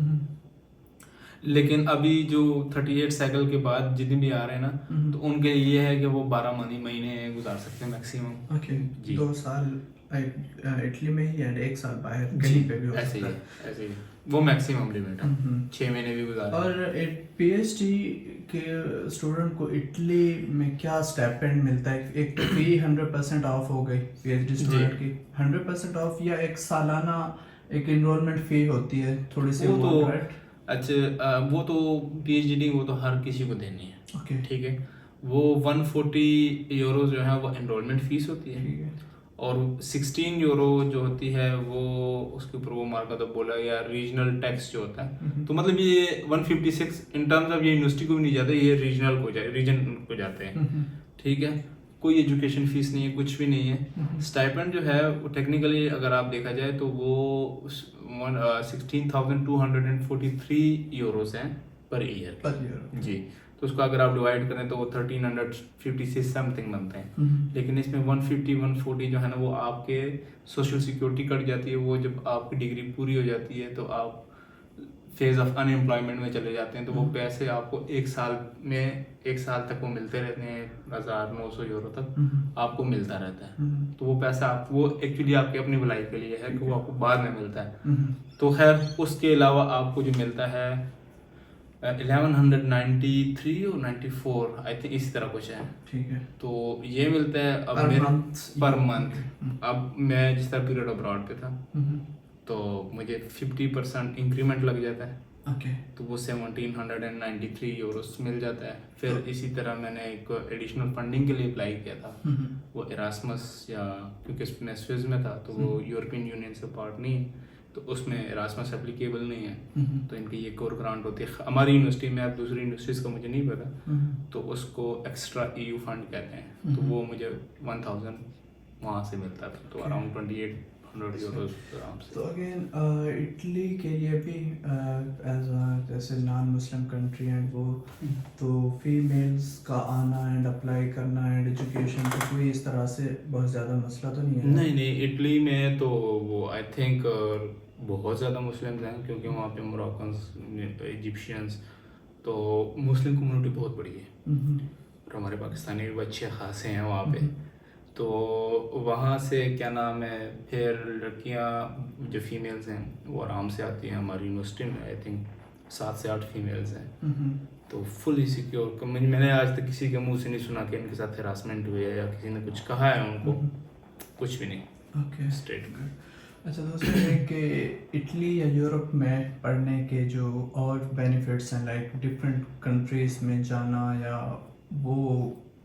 लेकिन अभी जो 38 साइकिल के बाद जितने भी आ रहे हैं ना, तो उनके लिए ये है कि वो 12 महीने गुजार सकते हैं मैक्सिमम। ओके, जी 2 साल इटली में ही एंड 1 साल बाहर कहीं पे भी हो ऐसे ही सकता है, है। ऐसे ही वो मैक्सिमम लिमिट है। 6 महीने भी गुजारे। और एक पीएचडी के स्टूडेंट को इटली में क्या स्टाइपेंड मिलता है? एक तो फी 100% ऑफ हो गई पीएचडी स्टूडेंट की, 100% ऑफ, या एक सालाना एक इनरोलमेंट फी होती है थोड़ी सी वो तो amount, right? अच्छा, वो तो पीएचडी वो तो हर किसी को देनी है। ओके, ठीक है, वो 140 यूरो जो है वो एनरोलमेंट फीस होती है, ठीक है। और 16 यूरो जो होती है वो उसके ऊपर वो मार्का तो बोला या रीजनल टैक्स जो होता है। तो मतलब ये 156 इन टर्म्स ऑफ ये यूनिवर्सिटी को भी नहीं जाते, ये रीजनल को रीजन को जाते हैं। ठीक है, कोई एजुकेशन फीस नहीं है, कुछ भी नहीं है। स्टाइपेंड जो है वो टेक्निकली अगर आप देखा जाए तो वो 16,243 यूरोस हैं पर ईयर। Per year. जी, तो उसको अगर आप डिवाइड करें तो वो 1356 समथिंग बनते हैं। लेकिन इसमें 140 जो है ना वो आपके सोशल सिक्योरिटी कट जाती है। वो जब आपकी डिग्री पूरी हो जाती है तो आप फेज ऑफ अनएम्प्लॉयमेंट में चले जाते हैं, तो वो पैसे आपको 1 साल तक वो मिलते रहते हैं, 1900 यूरो तक आपको मिलता रहता है। तो वो पैसा आप वो एक्चुअली आपके अपनी भलाई के लिए है कि वो आपको बाद में मिलता है। तो खैर उसके अलावा आपको जो मिलता है 1193 और 94 आई थिंक इसी तरह कुछ है। ठीक है, तो ये मिलता है अब पर मेरे month? Per month. अब मैं जिस तरह पीरियड अब्रॉड पे था तो मुझे 50% इंक्रीमेंट लग जाता है। ओके, तो वो 1793 यूरोस मिल जाता है। फिर इसी तरह मैंने एक एडिशनल फंडिंग के लिए अप्लाई किया था, वो इरास्मस, या क्योंकि मैं स्विस में था तो वो यूरोपियन यूनियन से पार्ट नहीं है, तो उसमें इरास्मस एप्लीकेबल नहीं है। तो इनकी ये कोर ग्रांट होती है हमारी यूनिवर्सिटी में, अब दूसरी यूनिवर्सिटीज़ का मुझे नहीं पता। तो उसको एक्स्ट्रा EU फंड कहते हैं। तो वो मुझे 1000 वहाँ से मिलता था, तो अराउंड 2800 यूरोस आराम से। तो अगेन इटली के लिए भी एज जैसे नॉन मुस्लिम कंट्री एंड वो, तो फीमेल्स का आना एंड अप्लाई करना एंड एजुकेशन तो कोई इस तरह से बहुत ज़्यादा मसला तो नहीं है? नहीं, इटली में तो वो आई थिंक बहुत ज़्यादा मुस्लिम्स हैं, क्योंकि वहाँ पे मोरक्कन्स, इजिप्शियंस, तो मुस्लिम कम्युनिटी बहुत बड़ी है। और हमारे पाकिस्तानी भी अच्छे खासे हैं वहाँ पे। तो वहाँ से क्या नाम है, फिर लड़कियाँ जो फीमेल्स हैं वो आराम से आती हैं हमारी यूनिवर्सिटी में। आई थिंक 7 से 8 फीमेल्स हैं। तो फुली सिक्योर। मैंने आज तक किसी के मुंह से नहीं सुना कि इनके साथ हरासमेंट हुई है या किसी ने कुछ कहा है उनको, कुछ भी नहीं। Okay, straight. अच्छा दोस्तों, ये कि इटली या यूरोप में पढ़ने के जो और बेनिफिट्स हैं, लाइक डिफरेंट कंट्रीज़ में जाना, या वो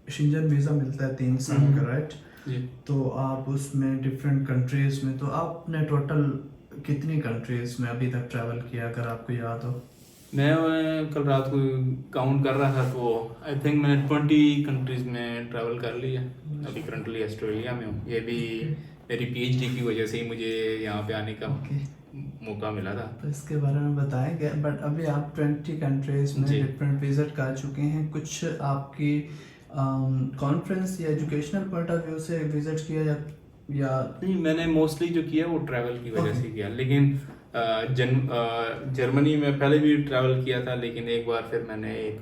शेंजन वीज़ा मिलता है 3 साल का, राइट? जी, तो आप उसमें डिफरेंट कंट्रीज़ में, तो आपने टोटल कितनी कंट्रीज़ में अभी तक ट्रैवल किया, अगर आपको याद हो? मैं कल रात को काउंट कर रहा था तो आई थिंक मैंने 20 कंट्रीज में ट्रैवल कर लिया। अभी करंटली ऑस्ट्रेलिया में हूँ। ये भी मेरी PhD की वजह से ही मुझे यहाँ पे आने का मौका मिला था। तो इसके बारे में बताएंगे, बट अभी आप 20 कंट्रीज़ में जी। डिफरेंट विजिट कर चुके हैं। कुछ आपकी कॉन्फ्रेंस या एजुकेशनल पॉइंट ऑफ व्यू से विजिट किया या नहीं, मैंने मोस्टली जो किया वो ट्रैवल की वजह से किया। लेकिन जर्मनी में पहले भी ट्रैवल किया था, लेकिन एक बार फिर मैंने एक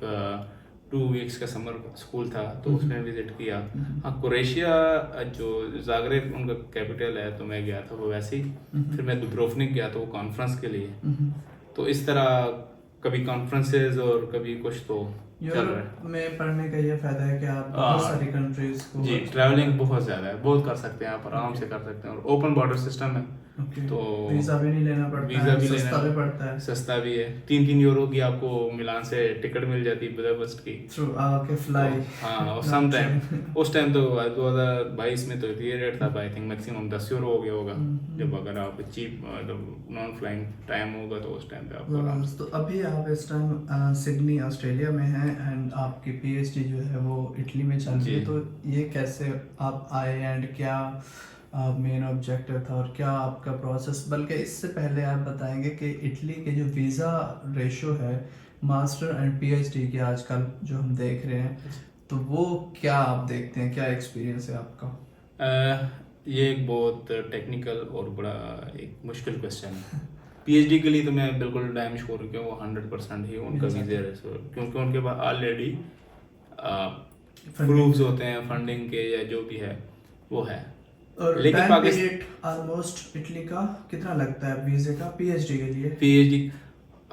2 वीक्स का समर स्कूल था तो उसमें विजिट किया। हाँ, क्रोएशिया जो ज़ाग्रेब उनका कैपिटल है तो मैं गया था वो वैसे ही। फिर मैं दुब्रोवनिक गया था वो कॉन्फ्रेंस के लिए। तो इस तरह कभी कॉन्फ्रेंसेज और कभी कुछ तो चल रहा है। यूरोप में पढ़ने का ये फायदा है कि आप बहुत सारी कंट्रीज को, जी, ट्रैवलिंग बहुत ज़्यादा है, बहुत कर सकते हैं आप, आराम से कर सकते हैं। और ओपन बॉर्डर सिस्टम है तो वीज़ा भी नहीं लेना पड़ता वीज़ा है, भी सस्ता भी पड़ता है। सस्ता भी है। 3 यूरो की आपको मिलान से टिकट मिल जाती है बुदापेस्ट की थ्रू आके फ्लाई। हाँ, और सम टाइम उस टाइम तो 2022 में तो ये रेट था, आई थिंक मैक्सिमम 10 यूरो हो गया होगा। जब अगर आप चीप नॉन फ्लाइंग टाइम होगा तो उस टाइम पे आपको तो अभी आप इस टाइम सिडनी ऑस्ट्रेलिया में हैं एंड आपकी PhD जो है वो इटली में चल रही है। तो ये कैसे आप आए एंड क्या मेन ऑब्जेक्टिव था और क्या आपका प्रोसेस? बल्कि इससे पहले आप बताएंगे कि इटली के जो वीज़ा रेशो है मास्टर एंड PhD के आजकल जो हम देख रहे हैं, तो वो क्या आप देखते हैं, क्या एक्सपीरियंस है आपका? ये एक बहुत टेक्निकल और बड़ा एक मुश्किल क्वेश्चन है। पीएचडी के लिए तो मैं बिल्कुल डैम श्योर हूँ कि वो 100% ही उनका वीज़ा है, क्योंकि उनके पास ऑलरेडी प्रूफ्स होते हैं फंडिंग के या जो भी है वो है। और लेकिन time Pakistan period almost Italy का कितना लगता है वीजे का पीएचडी के लिए? पीएचडी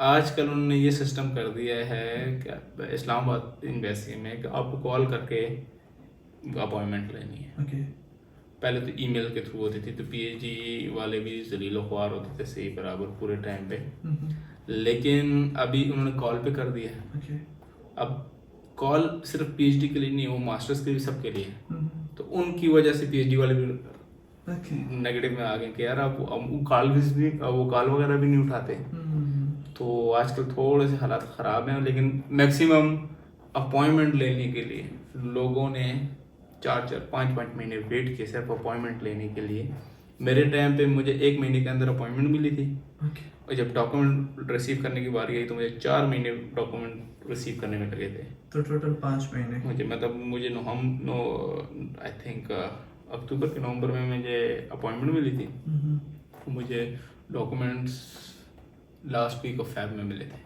आजकल उन्होंने ये सिस्टम कर दिया है कि इस्लामाबाद एम्बेसी में कि आपको कॉल करके अपॉइंटमेंट लेनी है। ओके। पहले तो ईमेल के थ्रू होती थी, तो पीएचडी वाले भी जलील ख्वार होते थे सही बराबर पूरे टाइम पे, लेकिन अभी उन्होंने कॉल पे कर दिया है। ओके। अब कॉल सिर्फ पीएचडी के लिए नहीं, वो मास्टर्स के भी सबके लिए है। हम्म। तो उनकी वजह से पीएचडी वाले भी ओके। नेगेटिव में आ गए कि यार आप वो कॉल भी वो कॉल वगैरह भी नहीं उठाते। तो आजकल थोड़े से हालात ख़राब हैं, लेकिन मैक्सिमम अपॉइंटमेंट लेने के लिए लोगों ने 4-5 महीने वेट किए सिर्फ अपॉइंटमेंट लेने के लिए। मेरे टाइम पे मुझे 1 महीने के अंदर अपॉइंटमेंट मिली थी। ओके। और जब डॉक्यूमेंट रिसीव करने की बारी आई तो मुझे 4 महीने डॉक्यूमेंट रिसीव करने में लगे थे। तो टोटल 5 महीने मुझे आई थिंक अक्टूबर के नवंबर में मुझे अपॉइंटमेंट मिली थी। तो मुझे documents last week of Feb में मिले थे।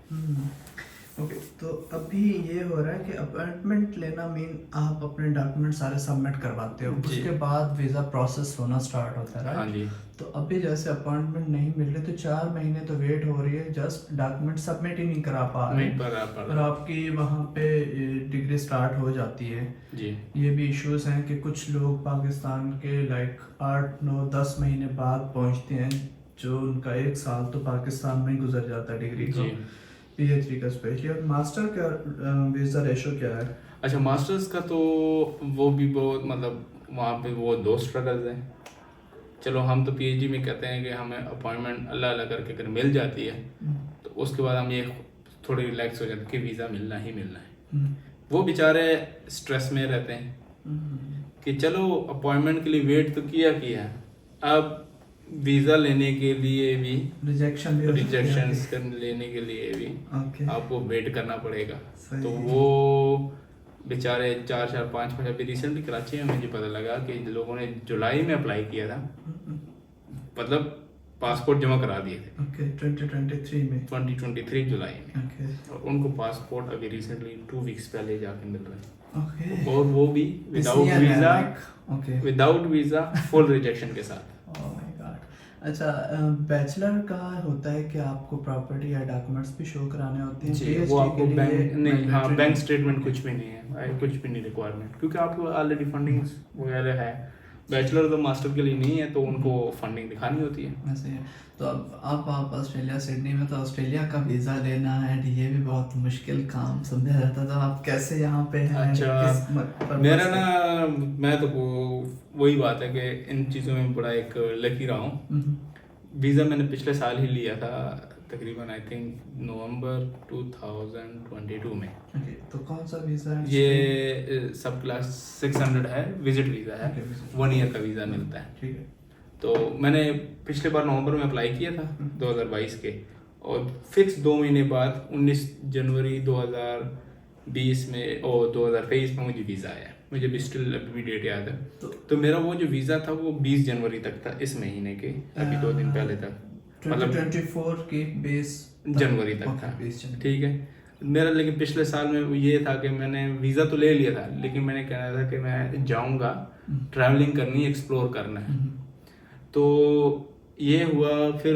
ओके। तो अभी ये हो रहा है कि अपॉइंटमेंट लेना मीन आप अपने डॉक्यूमेंट सारे सबमिट करवाते हो, जी। उसके बाद वीज़ा प्रोसेस होना स्टार्ट होता है, हाँ राइट? जी। तो अभी जैसे अपॉइंटमेंट नहीं मिल रहे तो 4 महीने तो वेट हो रही है, जस्ट डॉक्यूमेंट सबमिट ही नहीं करा पा रहे नहीं पर और आपकी वहाँ पे डिग्री स्टार्ट हो जाती है। जी। ये भी इश्यूज हैं कि कुछ लोग पाकिस्तान के लाइक 8-9-10 महीने बाद पहुँचते हैं, जो उनका 1 साल तो पाकिस्तान में ही गुजर जाता है डिग्री को, जी। पीएचडी का स्पेशली। और मास्टर का वीज़ा रेशो क्या है? अच्छा, मास्टर्स का तो वो भी बहुत मतलब वहाँ पे वो 2 स्ट्रगल्स हैं। चलो हम तो पीएचडी में कहते हैं कि हमें अपॉइंटमेंट अल्लाह अल्लाह करके अगर मिल जाती है तो उसके बाद हम ये थोड़े रिलैक्स हो जाते हैं कि वीज़ा मिलना ही मिलना है। वो बेचारे स्ट्रेस में रहते हैं कि चलो अपॉइंटमेंट के लिए वेट तो किया, अब वीज़ा लेने के लिए भी रिजेक्शन लेने के लिए भी ओके। आपको वेट करना पड़ेगा। सही। तो वो बेचारे 4-5 अभी रिसेंटली कराची में मुझे पता लगा कि लोगों ने जुलाई में अप्लाई किया था, मतलब पासपोर्ट जमा करा दिए थे। ओके। 2023 जुलाई में। ओके। और उनको पासपोर्ट अभी रिसेंटली 2 वीक्स पहले जाके मिल रहा है। ओके। और वो भी okay. Without visa full rejection के साथ। Oh my God. अच्छा, बैचलर का होता है कि आपको प्रॉपर्टी या डॉक्यूमेंट्स भी शो कराने होते हैं? जी, वो आपको बैंक नहीं, हाँ बैंक स्टेटमेंट कुछ भी नहीं है, कुछ भी नहीं रिक्वायरमेंट, क्योंकि आपको ऑलरेडी फंडिंग वगैरह है। बैचलर तो मास्टर के लिए नहीं है, तो उनको फंडिंग दिखानी होती है। ऐसे है। तो अब आप ऑस्ट्रेलिया सिडनी में, तो ऑस्ट्रेलिया का वीज़ा लेना है, ये भी बहुत मुश्किल काम समझा जाता था। आप कैसे यहाँ पे हैं? अच्छा, मेरा ना मैं तो वही बात है कि इन चीज़ों में बड़ा एक लकी रहा हूँ। वीज़ा मैंने पिछले साल ही लिया था, तकरीबन आई थिंक नवंबर 2022 में। ओके। तो कौन सा वीज़ा है? ये सब क्लास 600 है, विजिट वीज़ा है। 1 ईयर का वीज़ा मिलता है। ठीक है। तो मैंने पिछले बार नवंबर में अप्लाई किया था 2022 के, और फिक्स 2 महीने बाद 19 जनवरी 2020 में और 2023 में मुझे वीज़ा आया। मुझे भी स्टिल अभी भी डेट याद है। तो मेरा वो जो वीज़ा था वो 20 जनवरी तक था, इस महीने के अभी 2 दिन पहले तक, मतलब 2024 की 20 जनवरी तक था। ठीक है। मेरा लेकिन पिछले साल में ये था कि मैंने वीज़ा तो ले लिया था, लेकिन मैंने कहना था कि मैं जाऊँगा, ट्रैवलिंग करनी, एक्सप्लोर करना है। तो ये हुआ फिर,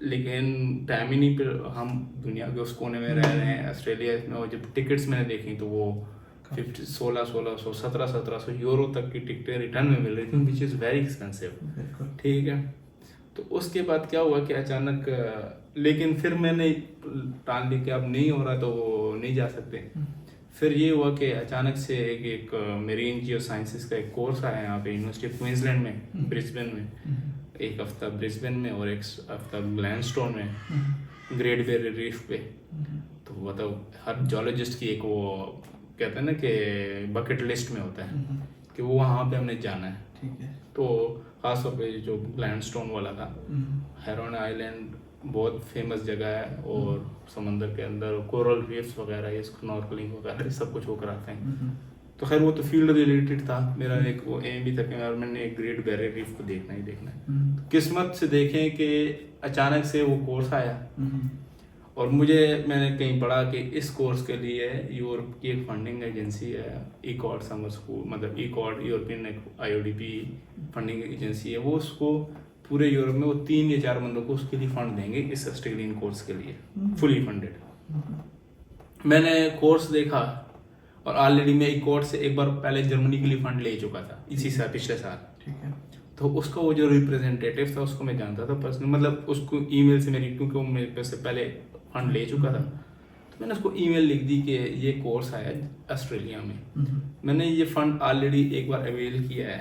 लेकिन टाइम ही नहीं, फिर हम दुनिया के उस कोने में रह रहे हैं ऑस्ट्रेलिया में, और जब टिकट्स मैंने देखी तो वो 1600 1700 यूरो तक की टिकटें रिटर्न में मिल रही थी, विच इज़ वेरी एक्सपेंसिव। ठीक है। तो उसके बाद क्या हुआ कि अचानक, लेकिन फिर मैंने टाल ली कि अब नहीं हो रहा तो वो नहीं जा सकते। फिर ये हुआ कि अचानक से एक मेरीन जियो साइंसेस का एक कोर्स आया यहाँ पे यूनिवर्सिटी ऑफ क्वींसलैंड में, ब्रिस्बेन में। 1 हफ्ता ब्रिस्बेन में और 1 हफ्ता ग्लैनस्टोन में, ग्रेट बैरियर रीफ पे। तो मतलब हर जियोलॉजिस्ट की एक वो कहते हैं ना कि बकेट लिस्ट में होता है कि वो वहाँ पे हमने जाना है। ठीक है। तो खासतौर पे जो ग्लैनस्टोन वाला था, हेरोन आइलैंड बहुत फेमस जगह है, और समंदर के अंदर कोरल रीफ्स वगैरह, ये स्नॉर्कलिंग वगैरह सब कुछ वो कराते हैं। तो खैर वो तो फील्ड रिलेटेड था, मेरा एक वो एम भी था कि यार मैंने एक ग्रेट बैरियर रीफ को देखना ही देखना है। किस्मत से देखें कि अचानक से वो कोर्स आया, और मैंने कहीं पढ़ा कि इस कोर्स के लिए यूरोप की एक फंडिंग एजेंसी है, ईकॉर्ड समर स्कूल, मतलब ईकॉर्ड यूरोपियन IODP फंडिंग एजेंसी है, वो उसको पूरे यूरोप में वो 3 या 4 बंदों को उसके लिए फंड देंगे इस ऑस्ट्रेलियन कोर्स के लिए, फुली फंडेड। मैंने कोर्स देखा, और ऑलरेडी मैं ईकॉर्ड से एक बार पहले जर्मनी के लिए फंड ले चुका था इसी साल, पिछले साल। ठीक है। तो उसका वो जो रिप्रेजेंटेटिव था उसको मैं जानता था पर्सनली, मतलब उसको ईमेल से मेरी, क्योंकि वो मेरे पे से पहले फंड ले चुका था, तो मैंने उसको ईमेल लिख दी कि ये कोर्स आया ऑस्ट्रेलिया में, मैंने ये फंड ऑलरेडी एक बार अवेल किया है,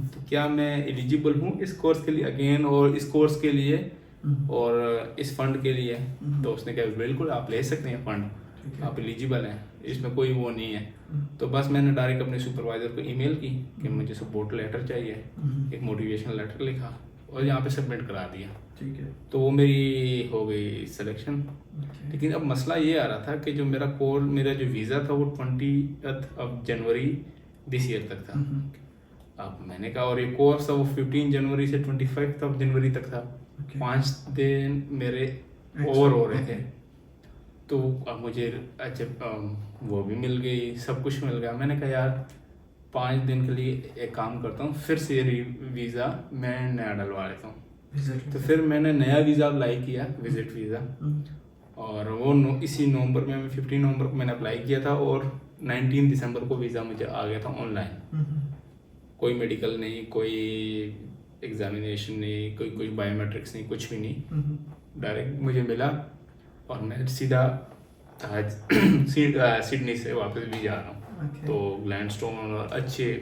तो क्या मैं एलिजिबल हूँ इस कोर्स के लिए अगेन, और इस कोर्स के लिए और इस फंड के लिए? तो उसने कहा बिल्कुल आप ले सकते हैं फंड, आप एलिजिबल हैं, इसमें कोई वो नहीं है। तो बस मैंने डायरेक्ट अपने सुपरवाइजर को ईमेल की कि मुझे सपोर्ट लेटर चाहिए, एक मोटिवेशनल लेटर लिखा और यहाँ पे सबमिट करा दिया। ठीक है। तो वो मेरी हो गई सिलेक्शन। लेकिन अब मसला ये आ रहा था कि जो मेरा जो वीज़ा था वो 20 जनवरी दिस ईयर तक था। अब मैंने कहा, और ये कोर्स था वो 15 जनवरी से 25 जनवरी तक था, 5 दिन मेरे ओवर हो रहे थे। तो अब मुझे अच्छा वो भी मिल गई, सब कुछ मिल गया। मैंने कहा यार 5 दिन के लिए एक काम करता हूँ, फिर से वीज़ा मैं नया डलवा लेता हूँ। तो फिर मैंने नया वीज़ा अप्लाई किया, विजिट वीज़ा, और वो इसी नवंबर में 15 नवंबर को मैंने अप्लाई किया था, और 19 दिसंबर को वीज़ा मुझे आ गया था ऑनलाइन। कोई मेडिकल नहीं, कोई एग्जामिनेशन नहीं, कोई बायोमेट्रिक्स नहीं, कुछ भी नहीं, डायरेक्ट मुझे मिला। और मैं सीधा आज सिडनी से वापस भी जा रहा हूँ। तो ग्लैडस्टोन और अच्छे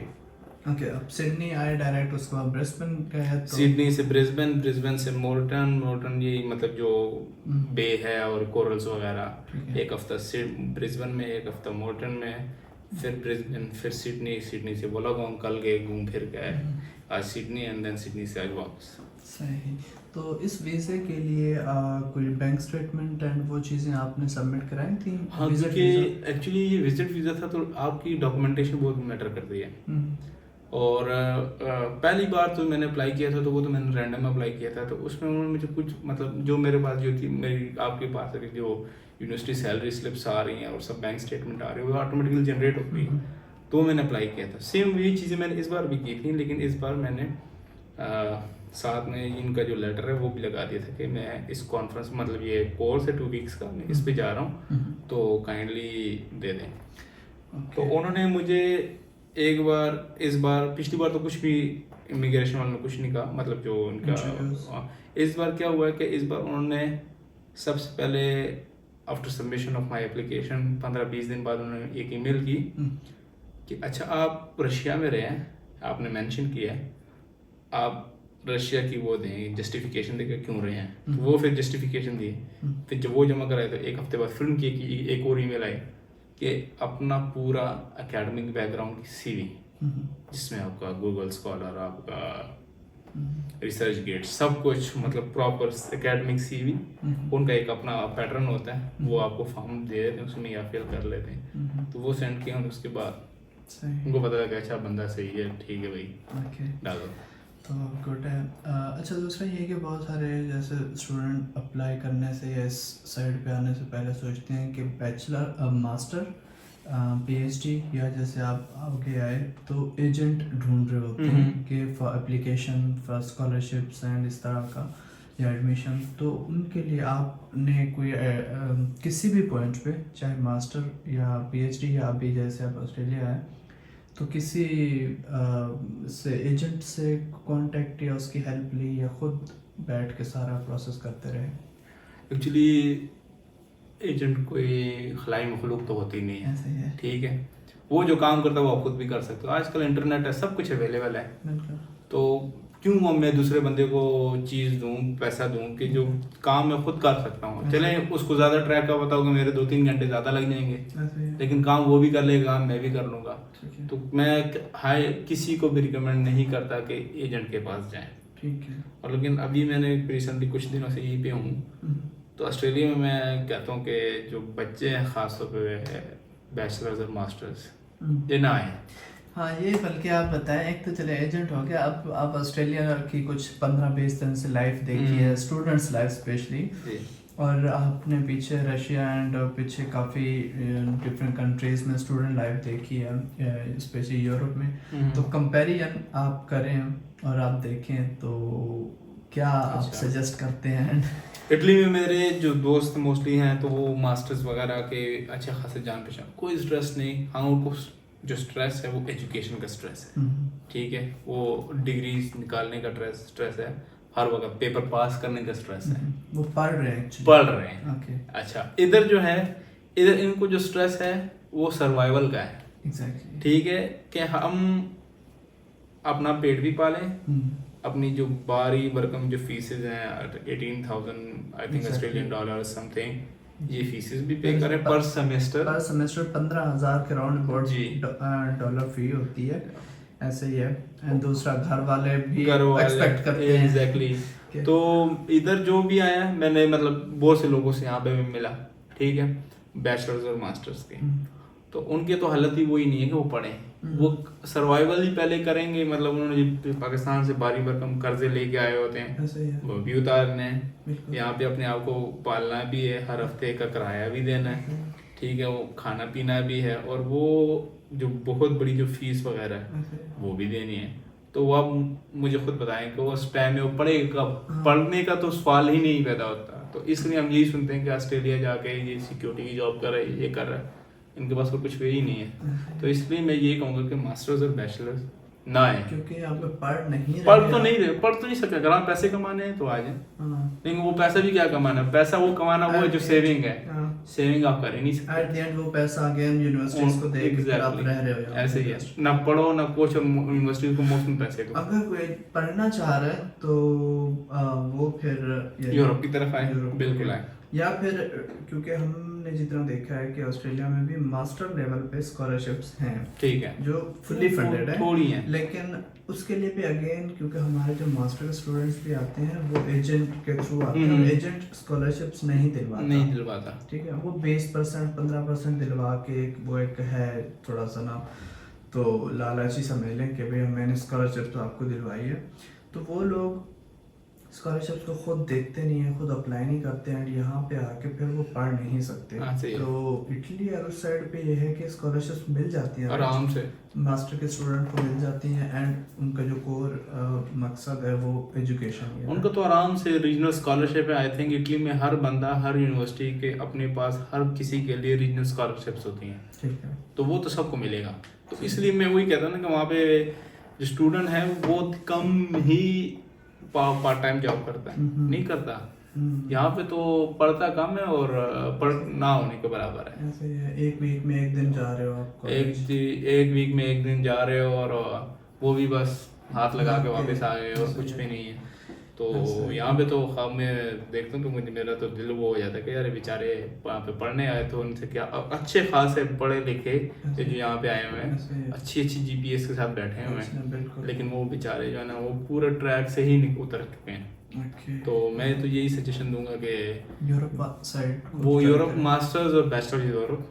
अब सिडनी आए डायरेक्ट, उसके बाद ब्रिस्बेन गए, तो सिडनी से ब्रिस्बेन से मोल्टन ये मतलब जो बे है और कोरल्स वगैरह, एक हफ्ता ब्रिस्बेन में, एक हफ्ता मोल्टन में, फिर ब्रिस्बेन, फिर सिडनी से वोलागोंग कल गए, घूम फिर गए, आज सिडनी, एंड देन सिडनी से आज वापस। सही। तो इस वीज़े के लिए कोई बैंक स्टेटमेंट एंड वो चीज़ें आपने सबमिट कराई थी? हाँ, क्योंकि एक्चुअली ये विजिट वीज़ा था, तो आपकी डॉक्यूमेंटेशन बहुत मैटर करती है। और पहली बार तो मैंने अप्लाई किया था, तो वो तो मैंने रैंडम अप्लाई किया था, तो उसमें उन्होंने मुझे कुछ मतलब जो मेरे पास जो थी, मेरी आपके पास जो यूनिवर्सिटी सैलरी स्लिप्स आ रही हैं और सब बैंक स्टेटमेंट आ रही है, वो ऑटोमेटिकली जनरेट हो गई। तो मैंने अप्लाई किया था। सेम वही चीज़ें मैंने इस बार भी की थी, लेकिन इस बार मैंने साथ में इनका जो लेटर है वो भी लगा दिया था कि मैं इस कॉन्फ्रेंस, मतलब ये कोर्स है 2 वीक्स का, मैं इस पे जा रहा हूँ, तो काइंडली दे दें। तो उन्होंने मुझे एक बार, इस बार, पिछली बार तो कुछ भी इमिग्रेशन वालों ने कुछ नहीं कहा, मतलब जो उनका, इस बार क्या हुआ है कि इस बार उन्होंने सबसे पहले after submission of my application 15-20 दिन बाद उन्होंने एक ईमेल की कि अच्छा आप रशिया में रहे हैं, आपने मेंशन किया है, आप रशिया की वो दें जस्टिफिकेशन देकर क्यों रहे हैं। तो वो फिर जस्टिफिकेशन दी। फिर जब वो जमा कराए तो एक हफ्ते बाद फिर उनकी एक और ईमेल आई कि अपना पूरा एकेडमिक बैकग्राउंड की CV, जिसमें आपका गूगल स्कॉलर, आपका रिसर्च गेट, सब कुछ, मतलब प्रॉपर एकेडमिक CV, उनका एक अपना पैटर्न होता है, वो आपको फॉर्म दे देते हैं, उसमें या फिल कर लेते हैं। तो वो सेंड किया, उसके बाद उनको पता लगा अच्छा बंदा सही है, ठीक है भाई, डालो। तो गुड है। अच्छा, दूसरा ये कि बहुत सारे जैसे स्टूडेंट अप्लाई करने से या इस साइड पे आने से पहले सोचते हैं कि बैचलर, मास्टर, PhD, या जैसे आप आगे आए तो एजेंट ढूंढ रहे होते हैं कि for application for scholarships and इस तरह का या एडमिशन। तो उनके लिए आपने कोई किसी भी पॉइंट पे, चाहे मास्टर या PhD, या अभी जैसे आप ऑस्ट्रेलिया आए, तो किसी से एजेंट से कांटेक्ट या उसकी हेल्प ली, या खुद बैठ के सारा प्रोसेस करते रहे? एक्चुअली एजेंट कोई खलाई मखलूक तो होती नहीं है, ऐसे ही है। ठीक है, वो जो काम करता है वो आप खुद भी कर सकते हो। आजकल इंटरनेट है, सब कुछ अवेलेबल है, तो क्यों मैं दूसरे बंदे को चीज़ दूं, पैसा दूं कि जो काम मैं खुद कर सकता हूँ। चले उसको ज़्यादा ट्रैक का बताओ कि मेरे 2-3 घंटे ज़्यादा लग जाएंगे, लेकिन काम वो भी कर लेगा, काम मैं भी कर लूँगा। तो मैं किसी को भी रिकमेंड नहीं करता कि एजेंट के पास जाएं। ठीक है। और लेकिन अभी मैंने रिसेंटली कुछ दिनों से यहीं पे हूँ, तो ऑस्ट्रेलिया में मैं कहता हूँ कि जो बच्चे हैं ख़ासतौर पे बैचलर्स और मास्टर्स, ये ना आए। हाँ, ये बल्कि आप बताएं, एक तो चले एजेंट हो गया, अब आप ऑस्ट्रेलिया की कुछ 15-20 दिन से लाइफ देखी है, स्टूडेंट्स लाइफ स्पेशली, और आपने पीछे रशिया एंड पीछे काफ़ी डिफरेंट कंट्रीज़ में स्टूडेंट लाइफ देखी है, स्पेशली यूरोप में। तो कंपैरिजन आप करें और आप देखें तो क्या आप सजेस्ट करते हैं? इटली में मेरे जो दोस्त मोस्टली हैं तो वो मास्टर्स वगैरह के अच्छे खासे जान पहचान, कोई स्ट्रेस नहीं। हाँ, उनको जो स्ट्रेस है वो एजुकेशन का स्ट्रेस है, ठीक है, वो डिग्रीज निकालने का स्ट्रेस है, हर वक्त पेपर पास करने का स्ट्रेस है, वो पढ़ रहे हैं okay. अच्छा, इधर जो है, इधर इनको जो स्ट्रेस है वो सर्वाइवल का है, exactly. ठीक है, कि हम अपना पेट भी पालें, अपनी जो बारी बरकम जो फीसेज हैं 18,000 I think Australian dollar something, ये फीसेस भी पे करें पर सेमेस्टर 15,000 के राउंड डॉलर फी होती है, ऐसे ही है। एंड दूसरा घर वाले भी एक्सपेक्ट करते हैं एग्जैक्टली। तो इधर जो भी आया, मैंने मतलब बहुत से लोगों से यहाँ पे भी मिला, ठीक है, बैचलर्स और मास्टर्स के, तो उनके तो हालत ही वही नहीं है कि वो पढ़ें, वो सर्वाइवल ही पहले करेंगे। मतलब उन्होंने पाकिस्तान से बारी भरकम कर्जे लेके आए होते हैं, वो भी उतारने हैं, यहाँ पे अपने आप को पालना भी है, हर हफ्ते का किराया भी देना है, ठीक है, वो खाना पीना भी है, और वो जो बहुत बड़ी जो फीस वगैरह है वो भी देनी है। तो वो आप मुझे खुद बताएं कि उस टाइम में वो पढ़ेगा कब? पढ़ने का तो सवाल ही नहीं पैदा होता। तो इसलिए हम यही सुनते हैं कि ऑस्ट्रेलिया जाके ये सिक्योरिटी की जॉब कर रहा है, ये कर रहा है, इनके पास कोई कुछ वे ही नहीं है। तो इसलिए मैं ये कहूँगा कि मास्टर्स और बैचलर्स ना है, क्योंकि आप पढ़ तो नहीं सकते। अगर आप पैसे कमाने हैं तो आ जाए, लेकिन वो पैसा भी क्या कमाना, पैसा वो कमाना वो है जो सेविंग है, सेविंग आप कर ही नहीं सकते। एट द एंड वो पैसा अगेन यूनिवर्सिटीज को दे के आप रह रहे हो, ऐसे ही है, ना पढ़ो ना कुछ, और यूनिवर्सिटी को मुफ्त में पैसे दो। अगर कोई पढ़ना चाह रहा है तो वो फिर यूरोप की तरफ आए, बिल्कुल आए, या फिर क्योंकि हमने जितना देखा है कि ऑस्ट्रेलिया में भी मास्टर लेवल पे स्कॉलरशिप्स हैं, ठीक है, जो फुल्ली फंडेड है, थोड़ी है, लेकिन उसके लिए भी अगेन क्योंकि हमारे जो मास्टर के स्टूडेंट्स भी आते हैं वो एजेंट के थ्रू आते हैं, एजेंट स्कॉलरशिप्स नहीं दिलवाता, ठीक है, वो 20% 15% दिलवा के वो एक है थोड़ा सा ना, तो लालची समझ लें कि भाई मैंने स्कॉलरशिप तो आपको दिलवाई है। तो वो लोग स्कॉलरशिप को खुद देखते नहीं है, खुद अप्लाई नहीं करते हैं, यहाँ पे आके फिर वो पढ़ नहीं सकते। तो इटली और उस साइड पे ये है कि स्कॉलरशिप मिल जाती है आराम से, मास्टर के स्टूडेंट को मिल जाती हैं, एंड उनका जो कोर मकसद है वो एजुकेशन है, उनका तो आराम से रीजनल स्कॉलरशिप है। आई थिंक इटली में हर बंदा, हर यूनिवर्सिटी के अपने पास हर किसी के लिए रीजनल स्कॉलरशिप्स होती हैं, ठीक है, तो वो तो सबको मिलेगा। तो इसलिए मैं वही कहता हूँ ना कि वहाँ पे जो स्टूडेंट है वो बहुत कम ही पार्ट टाइम जॉब करता है, नहीं करता। यहाँ पे तो पढ़ता कम है और पढ़ ना होने के बराबर है। ऐसे है, एक वीक में एक दिन जा रहे हो आप, एक वीक में एक दिन जा रहे हो, और वो भी बस हाथ लगा के वापस आ गए, और कुछ भी नहीं है। तो यहाँ पे तो ख़ाब मैं देखता हूँ तो मुझे, मेरा तो दिल वो हो जाता है कि यार बेचारे वहाँ पे पढ़ने आए तो उनसे क्या, अच्छे खासे पढ़े लिखे जो यहाँ पे आए हुए हैं, अच्छी जीपीएस के साथ बैठे हुए हैं, लेकिन वो बेचारे जो है ना वो पूरे ट्रैक से ही उतर चुके हैं। तो मैं तो यही सजेशन दूंगा कि यूरोप साइड, वो यूरोप मास्टर्स और बैचलर्स यूरोप,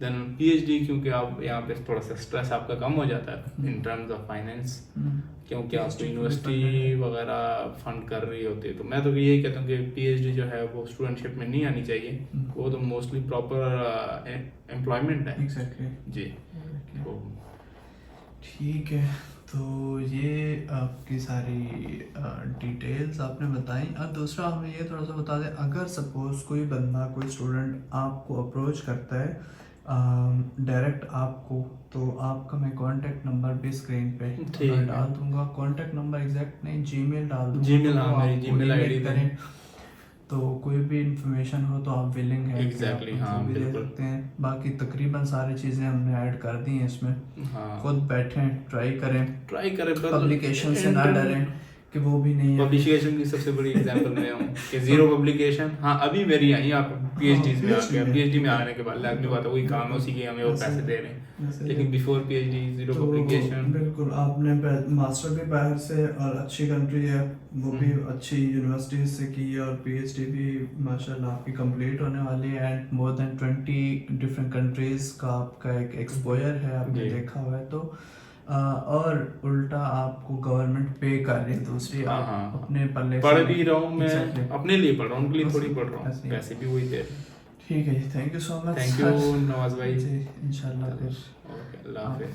देन पीएचडी, क्योंकि आप यहाँ पे थोड़ा सा स्ट्रेस आपका कम हो जाता है इन टर्म्स ऑफ फाइनेंस, क्योंकि आप यूनिवर्सिटी वगैरह फंड कर रही होती है। तो मैं तो यही कहता हूँ कि पीएचडी जो है वो स्टूडेंटशिप में नहीं आनी चाहिए, वो तो मोस्टली प्रॉपर एम्प्लॉयमेंट है। एग्जैक्टली जी, ठीक है। तो ये आपकी सारी डिटेल्स आपने बताई। और दूसरा हमें ये थोड़ा सा बता दें, अगर सपोज कोई बंदा, कोई स्टूडेंट आपको अप्रोच करता है डायरेक्ट आपको, तो आपका मैं कांटेक्ट नंबर भी स्क्रीन पे डाल दूंगा, कांटेक्ट नंबर एग्जैक्ट नहीं, जीमेल डाल दूंगा, जीमेल, हाँ मेरी जीमेल आईडी करें, तो कोई भी इंफॉर्मेशन हो तो आप विलिंग है एग्जैक्टली, हाँ भी दे सकते हैं। बाकी तकरीबन सारी चीज़ें हमने ऐड कर दी हैं इसमें। खुद बैठें, ट्राई करें, ट्राई करें, पब्लिकेशन से ना डरें कि वो भी नहीं है। पब्लिकेशन की सबसे बड़ी एग्जांपल मैं हूँ कि जीरो पब्लिकेशन। हाँ अभी मेरी आई आप पीएचडी में आ गया, पीएचडी में आने के बाद लाजमी बात है वही काम है, उसी के हमें वो पैसे दे रहे हैं, लेकिन बिफोर पीएचडी जीरो तो पब्लिकेशन। बिल्कुल आपने मास्टर भी बाहर से और अच्छी कंट्री है, वो भी अच्छी यूनिवर्सिटीज से की है, और पीएचडी भी माशाल्लाह आपकी कंप्लीट होने वाली है, and more than 20 different countries का आपका एक एक्सपोजर है, आपने देखा हुआ है। तो और उल्टा आपको गवर्नमेंट पे कर रही है दूसरी, हाँ, आप हाँ। अपने पल्ले पढ़ से- भी रहा हूँ मैं, Exactly. अपने लिए पढ़ रहा हूँ, उनके लिए बस थोड़ी पढ़ रहा ऐसे हूँ, ही। पैसे भी वही दे रहे हैं। ठीक है जी, thank you so much. Thank you Nawaz भाई। जी इंशाल्लाह फिर ओके, अल्लाह हाफिज़।